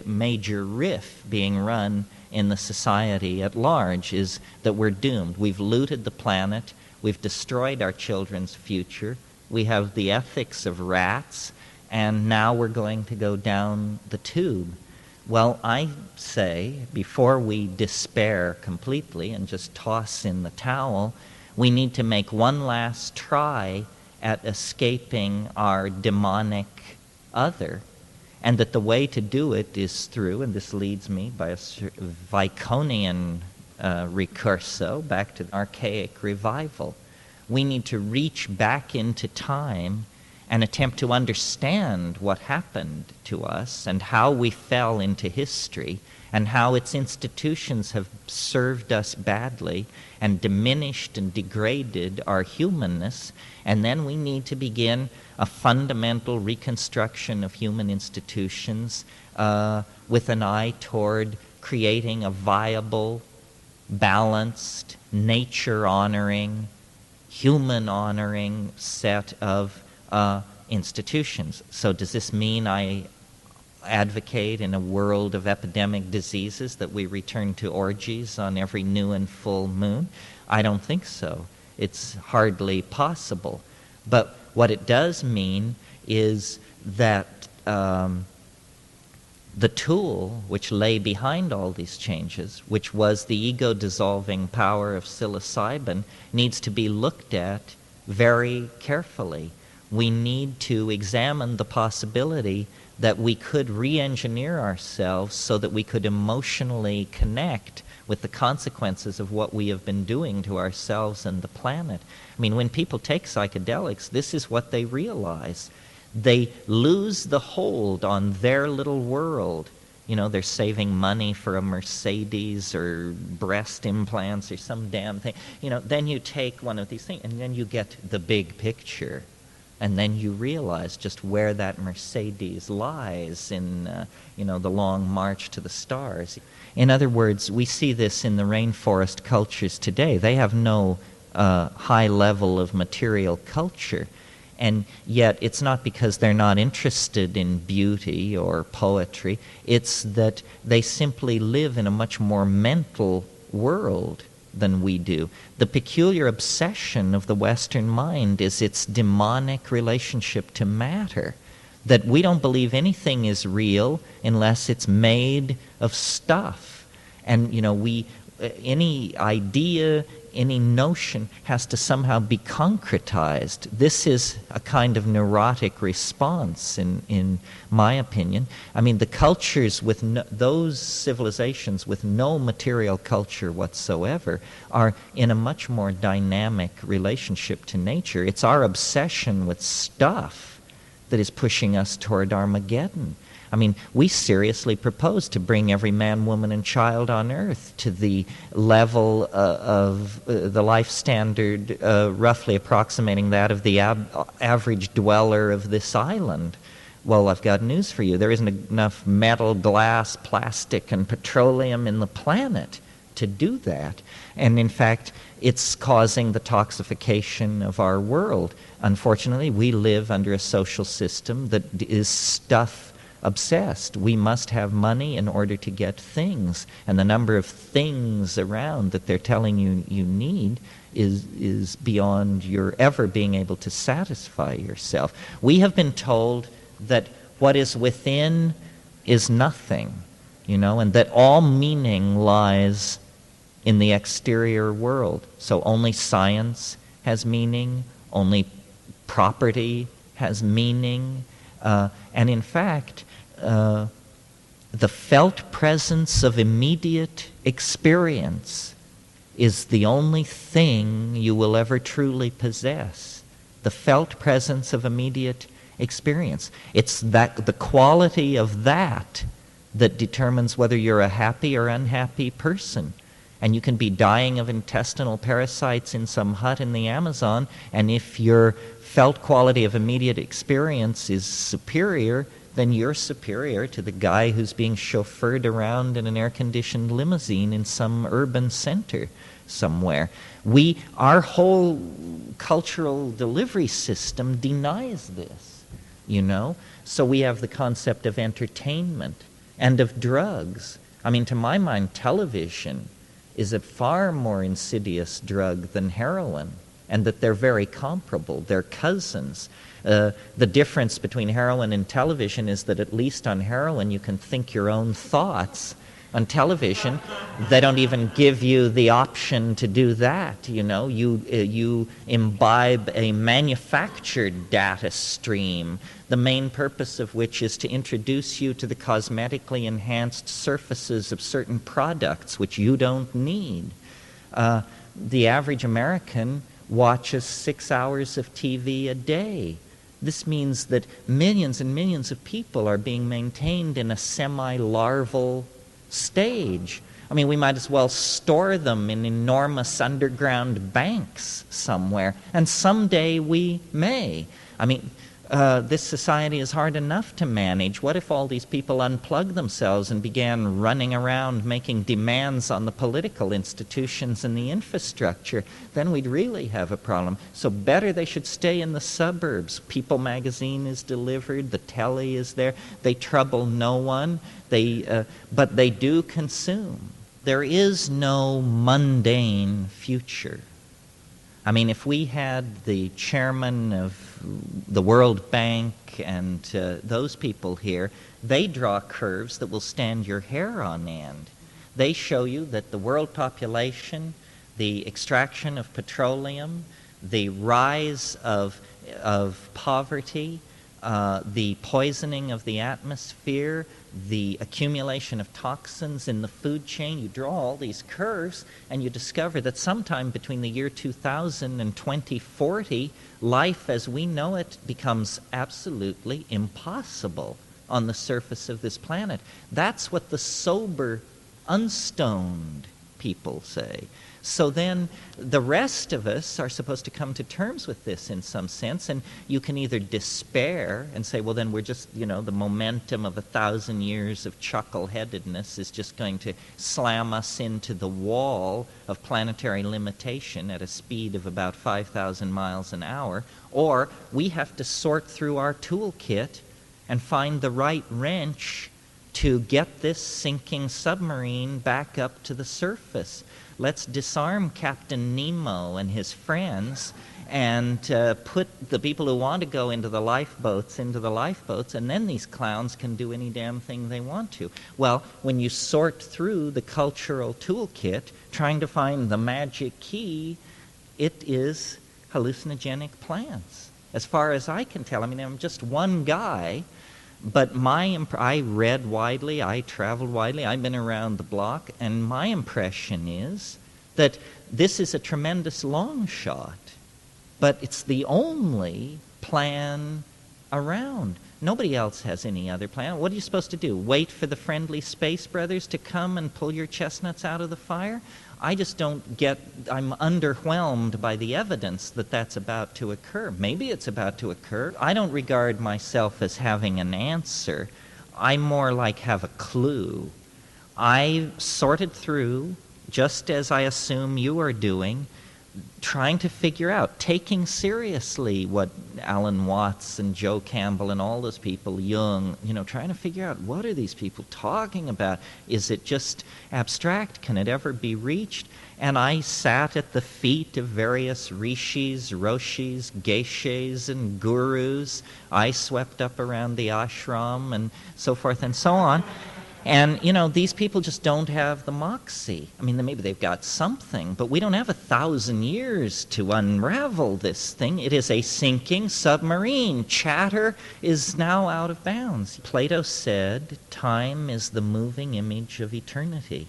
major riff being run in the society at large, is that we're doomed. We've looted the planet. We've destroyed our children's future. We have the ethics of rats, and now we're going to go down the tube. Well, I say, before we despair completely and just toss in the towel, we need to make one last try at escaping our demonic other. And that the way to do it is through, and this leads me by a Viconian recurso back to archaic revival. We need to reach back into time and attempt to understand what happened to us and how we fell into history and how its institutions have served us badly and diminished and degraded our humanness. And then we need to begin a fundamental reconstruction of human institutions with an eye toward creating a viable, balanced, nature-honoring, human-honoring set of institutions. So does this mean I advocate in a world of epidemic diseases that we return to orgies on every new and full moon? I don't think so. It's hardly possible. But what it does mean is that the tool which lay behind all these changes, which was the ego-dissolving power of psilocybin, needs to be looked at very carefully. We need to examine the possibility that we could re-engineer ourselves so that we could emotionally connect with the consequences of what we have been doing to ourselves and the planet. I mean, when people take psychedelics, this is what they realize. They lose the hold on their little world. You know, they're saving money for a Mercedes or breast implants or some damn thing. You know, then you take one of these things and then you get the big picture. And then you realize just where that Mercedes lies in, the long march to the stars. In other words, we see this in the rainforest cultures today. They have no high level of material culture. And yet it's not because they're not interested in beauty or poetry. It's that they simply live in a much more mental world than we do. The peculiar obsession of the Western mind is its demonic relationship to matter, that we don't believe anything is real unless it's made of stuff. And, any idea, any notion has to somehow be concretized. This is a kind of neurotic response, in my opinion. I mean, the cultures with those civilizations with no material culture whatsoever are in a much more dynamic relationship to nature. It's our obsession with stuff that is pushing us toward Armageddon. I mean, we seriously propose to bring every man, woman, and child on Earth to the level of the life standard roughly approximating that of the average dweller of this island. Well, I've got news for you. There isn't enough metal, glass, plastic, and petroleum in the planet to do that. And in fact, it's causing the toxification of our world. Unfortunately, we live under a social system that is stuff obsessed. We must have money in order to get things, and the number of things around that they're telling you you need is beyond your ever being able to satisfy yourself. We have been told that what is within is nothing, and that all meaning lies in the exterior world. So only science has meaning, only property has meaning, and in fact, the felt presence of immediate experience is the only thing you will ever truly possess. The felt presence of immediate experience. It's the quality of that determines whether you're a happy or unhappy person. And you can be dying of intestinal parasites in some hut in the Amazon, and if your felt quality of immediate experience is superior, then you're superior to the guy who's being chauffeured around in an air-conditioned limousine in some urban center somewhere. Our whole cultural delivery system denies this, So we have the concept of entertainment and of drugs. I mean, to my mind, television is a far more insidious drug than heroin, and that they're very comparable. They're cousins. The difference between heroin and television is that at least on heroin you can think your own thoughts. On television, they don't even give you the option to do that. You imbibe a manufactured data stream, the main purpose of which is to introduce you to the cosmetically enhanced surfaces of certain products which you don't need. The average American watches 6 hours of TV a day. This means that millions and millions of people are being maintained in a semi-larval stage. I mean, we might as well store them in enormous underground banks somewhere, and someday we may. I mean, this society is hard enough to manage. What if all these people unplugged themselves and began running around making demands on the political institutions and the infrastructure? Then we'd really have a problem. So better they should stay in the suburbs. People magazine is delivered, the telly is there. They trouble no one, but they do consume. There is no mundane future. I mean, if we had the chairman of the World Bank and those people here, they draw curves that will stand your hair on end. They show you that the world population, the extraction of petroleum, the rise of poverty, the poisoning of the atmosphere, the accumulation of toxins in the food chain. You draw all these curves and you discover that sometime between the year 2000 and 2040, life as we know it becomes absolutely impossible on the surface of this planet. That's what the sober, unstoned people say. So then the rest of us are supposed to come to terms with this in some sense, and you can either despair and say, well, then we're just, the momentum of 1,000 years of chuckle-headedness is just going to slam us into the wall of planetary limitation at a speed of about 5,000 miles an hour, or we have to sort through our toolkit and find the right wrench to get this sinking submarine back up to the surface. Let's disarm Captain Nemo and his friends and put the people who want to go into the lifeboats, and then these clowns can do any damn thing they want to. Well, when you sort through the cultural toolkit, trying to find the magic key, it is hallucinogenic plants. As far as I can tell, I mean, I'm just one guy, but I read widely, I traveled widely, I've been around the block, and my impression is that this is a tremendous long shot, but it's the only plan around. Nobody else has any other plan. What are you supposed to do? Wait for the friendly space brothers to come and pull your chestnuts out of the fire? I just don't get, I'm underwhelmed by the evidence that that's about to occur. Maybe it's about to occur. I don't regard myself as having an answer. I more like have a clue. I sorted through, just as I assume you are doing, trying to figure out, taking seriously what Alan Watts and Joe Campbell and all those people, Jung, trying to figure out, what are these people talking about? Is it just abstract? Can it ever be reached? And I sat at the feet of various rishis, roshis, geishas, and gurus. I swept up around the ashram and so forth and so on. And, these people just don't have the moxie. I mean, maybe they've got something, but we don't have 1,000 years to unravel this thing. It is a sinking submarine. Chatter is now out of bounds. Plato said, time is the moving image of eternity.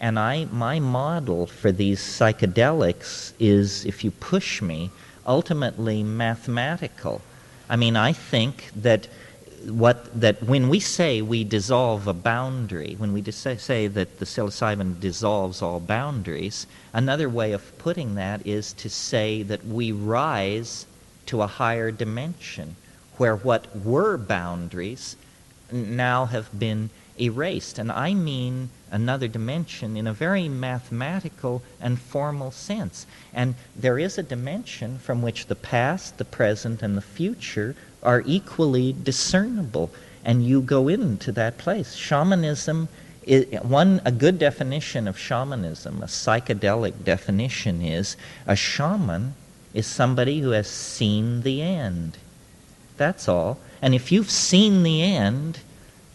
And my model for these psychedelics is, if you push me, ultimately mathematical. I mean, I think that when we say we dissolve a boundary, when we say that the psilocybin dissolves all boundaries, another way of putting that is to say that we rise to a higher dimension, where what were boundaries now have been erased. And I mean another dimension in a very mathematical and formal sense. And there is a dimension from which the past, the present, and the future are equally discernible, and you go into that place. Shamanism, a good definition of shamanism, a psychedelic definition, is a shaman is somebody who has seen the end. That's all. And if you've seen the end,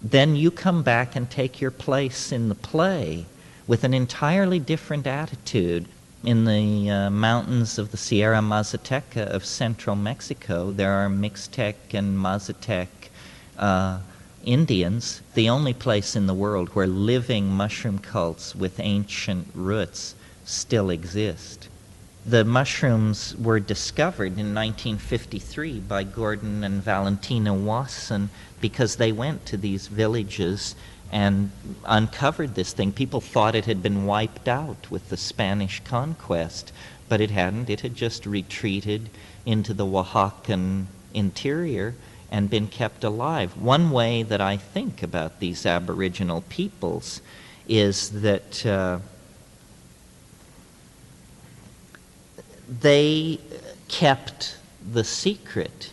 then you come back and take your place in the play with an entirely different attitude. In the mountains of the Sierra Mazateca of central Mexico, there are Mixtec and Mazatec Indians, the only place in the world where living mushroom cults with ancient roots still exist. The mushrooms were discovered in 1953 by Gordon and Valentina Wasson because they went to these villages and uncovered this thing. People thought it had been wiped out with the Spanish conquest, but it hadn't. It had just retreated into the Oaxacan interior and been kept alive. One way that I think about these Aboriginal peoples is that they kept the secret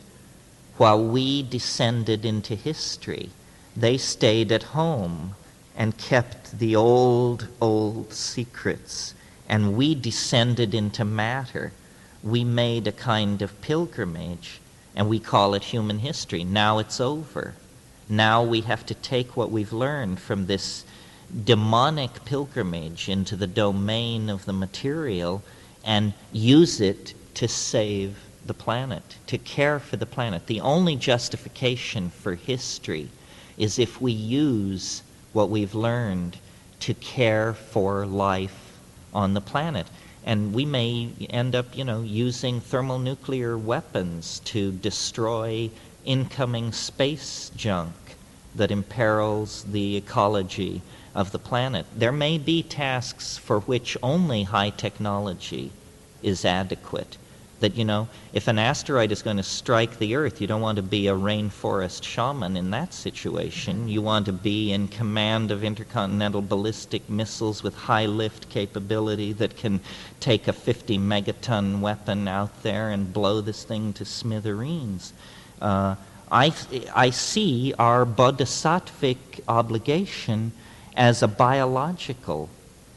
while we descended into history. They stayed at home and kept the old secrets, and we descended into matter. We made a kind of pilgrimage, and we call it human history. Now it's over. Now we have to take what we've learned from this demonic pilgrimage into the domain of the material and use it to save the planet, to care for the planet. The only justification for history is if we use what we've learned to care for life on the planet. And we may end up, using thermonuclear weapons to destroy incoming space junk that imperils the ecology of the planet. There may be tasks for which only high technology is adequate. That, if an asteroid is going to strike the Earth, you don't want to be a rainforest shaman in that situation. You want to be in command of intercontinental ballistic missiles with high lift capability that can take a 50 megaton weapon out there and blow this thing to smithereens. I see our bodhisattvic obligation as a biological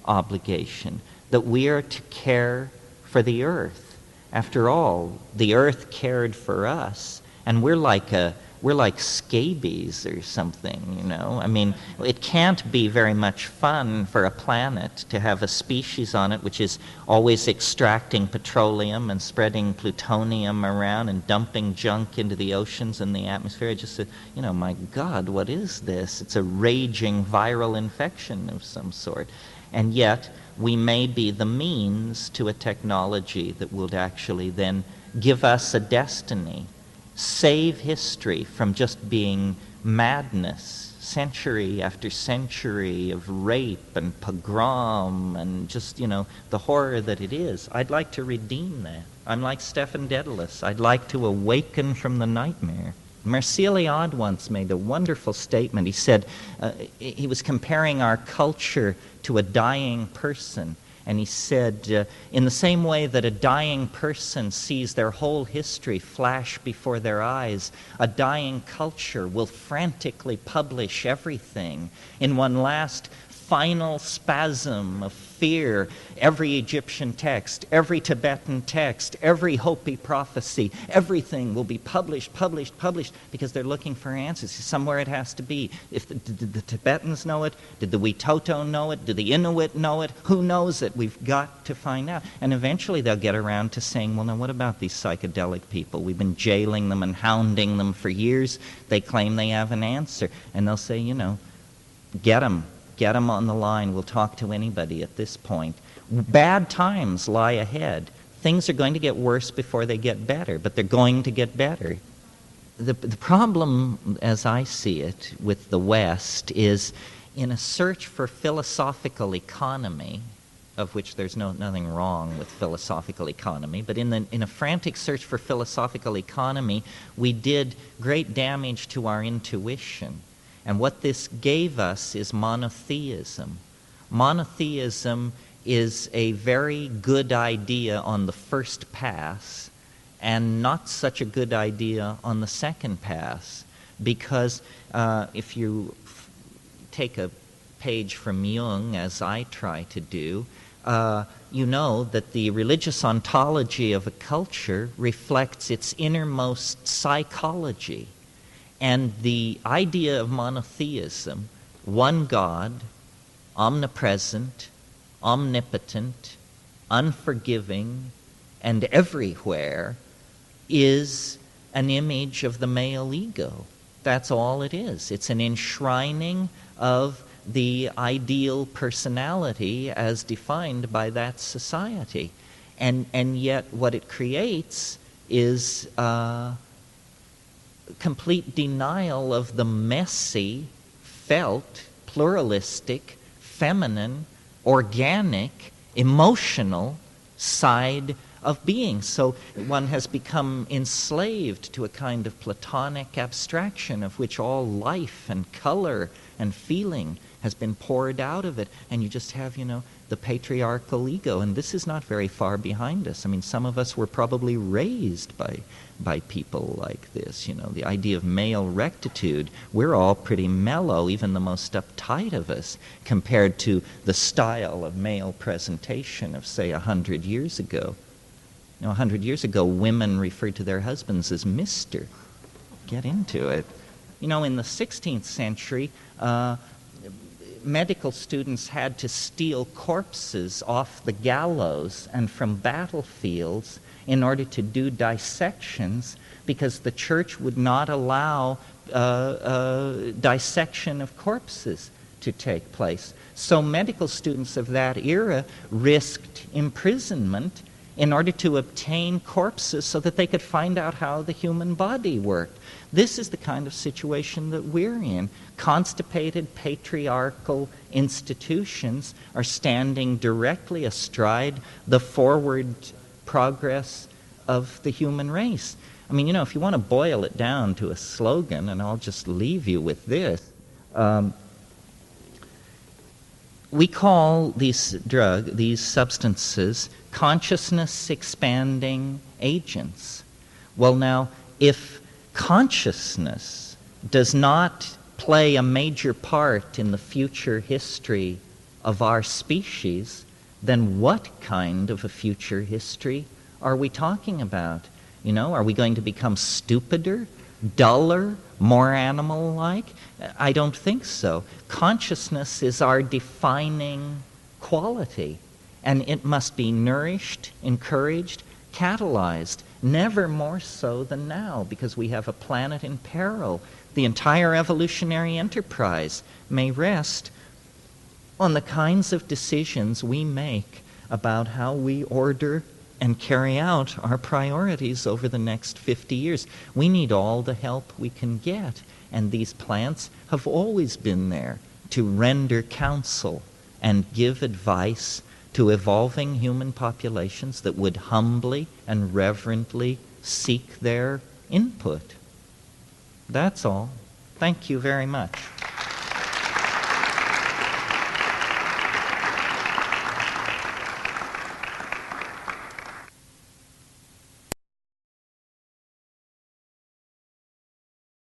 obligation, that we are to care for the Earth. After all, the Earth cared for us, and we're like scabies or something, I mean, it can't be very much fun for a planet to have a species on it which is always extracting petroleum and spreading plutonium around and dumping junk into the oceans and the atmosphere. I just said, my God, what is this? It's a raging viral infection of some sort. And yet, we may be the means to a technology that would actually then give us a destiny, save history from just being madness, century after century of rape and pogrom and just, the horror that it is. I'd like to redeem that. I'm like Stephen Dedalus. I'd like to awaken from the nightmare. Mircea Eliade once made a wonderful statement. He said, he was comparing our culture to a dying person. And he said, in the same way that a dying person sees their whole history flash before their eyes, a dying culture will frantically publish everything in one last final spasm of fear. Every Egyptian text, every Tibetan text, every Hopi prophecy, everything will be published, because they're looking for answers. Somewhere it has to be. Did the Tibetans know it? Did the Witoto know it? Did the Inuit know it? Who knows it? We've got to find out. And eventually they'll get around to saying, well, now what about these psychedelic people? We've been jailing them and hounding them for years. They claim they have an answer. And they'll say, get them. Get them on the line. We'll talk to anybody at this point. Bad times lie ahead. Things are going to get worse before they get better, but they're going to get better. The problem, as I see it, with the West is in a search for philosophical economy, of which there's nothing wrong with philosophical economy, but in a frantic search for philosophical economy, we did great damage to our intuition. And what this gave us is monotheism. Monotheism is a very good idea on the first pass and not such a good idea on the second pass, because if you take a page from Jung, as I try to do, you know that the religious ontology of a culture reflects its innermost psychology. And the idea of monotheism, one God, omnipresent, omnipotent, unforgiving, and everywhere, is an image of the male ego. That's all it is. It's an enshrining of the ideal personality as defined by that society. And yet what it creates is complete denial of the messy, felt, pluralistic, feminine, organic, emotional side of being. So one has become enslaved to a kind of Platonic abstraction of which all life and color and feeling has been poured out of it. And you just have, the patriarchal ego. And this is not very far behind us. I mean, some of us were probably raised by people like this. The idea of male rectitude. We're all pretty mellow, even the most uptight of us, compared to the style of male presentation of, say, 100 years ago. 100 years ago, women referred to their husbands as Mr. Get into it. In the 16th century, medical students had to steal corpses off the gallows and from battlefields in order to do dissections, because the church would not allow dissection of corpses to take place. So medical students of that era risked imprisonment in order to obtain corpses so that they could find out how the human body worked. This is the kind of situation that we're in. Constipated patriarchal institutions are standing directly astride the forward progress of the human race. I mean, if you want to boil it down to a slogan, and I'll just leave you with this, we call these substances consciousness-expanding agents. Well, now, if consciousness does not play a major part in the future history of our species, then what kind of a future history are we talking about? Are we going to become stupider, duller, more animal-like? I don't think so. Consciousness is our defining quality, and it must be nourished, encouraged, catalyzed, never more so than now, because we have a planet in peril. The entire evolutionary enterprise may rest on the kinds of decisions we make about how we order and carry out our priorities over the next 50 years. We need all the help we can get, and these plants have always been there to render counsel and give advice to evolving human populations that would humbly and reverently seek their input. That's all. Thank you very much.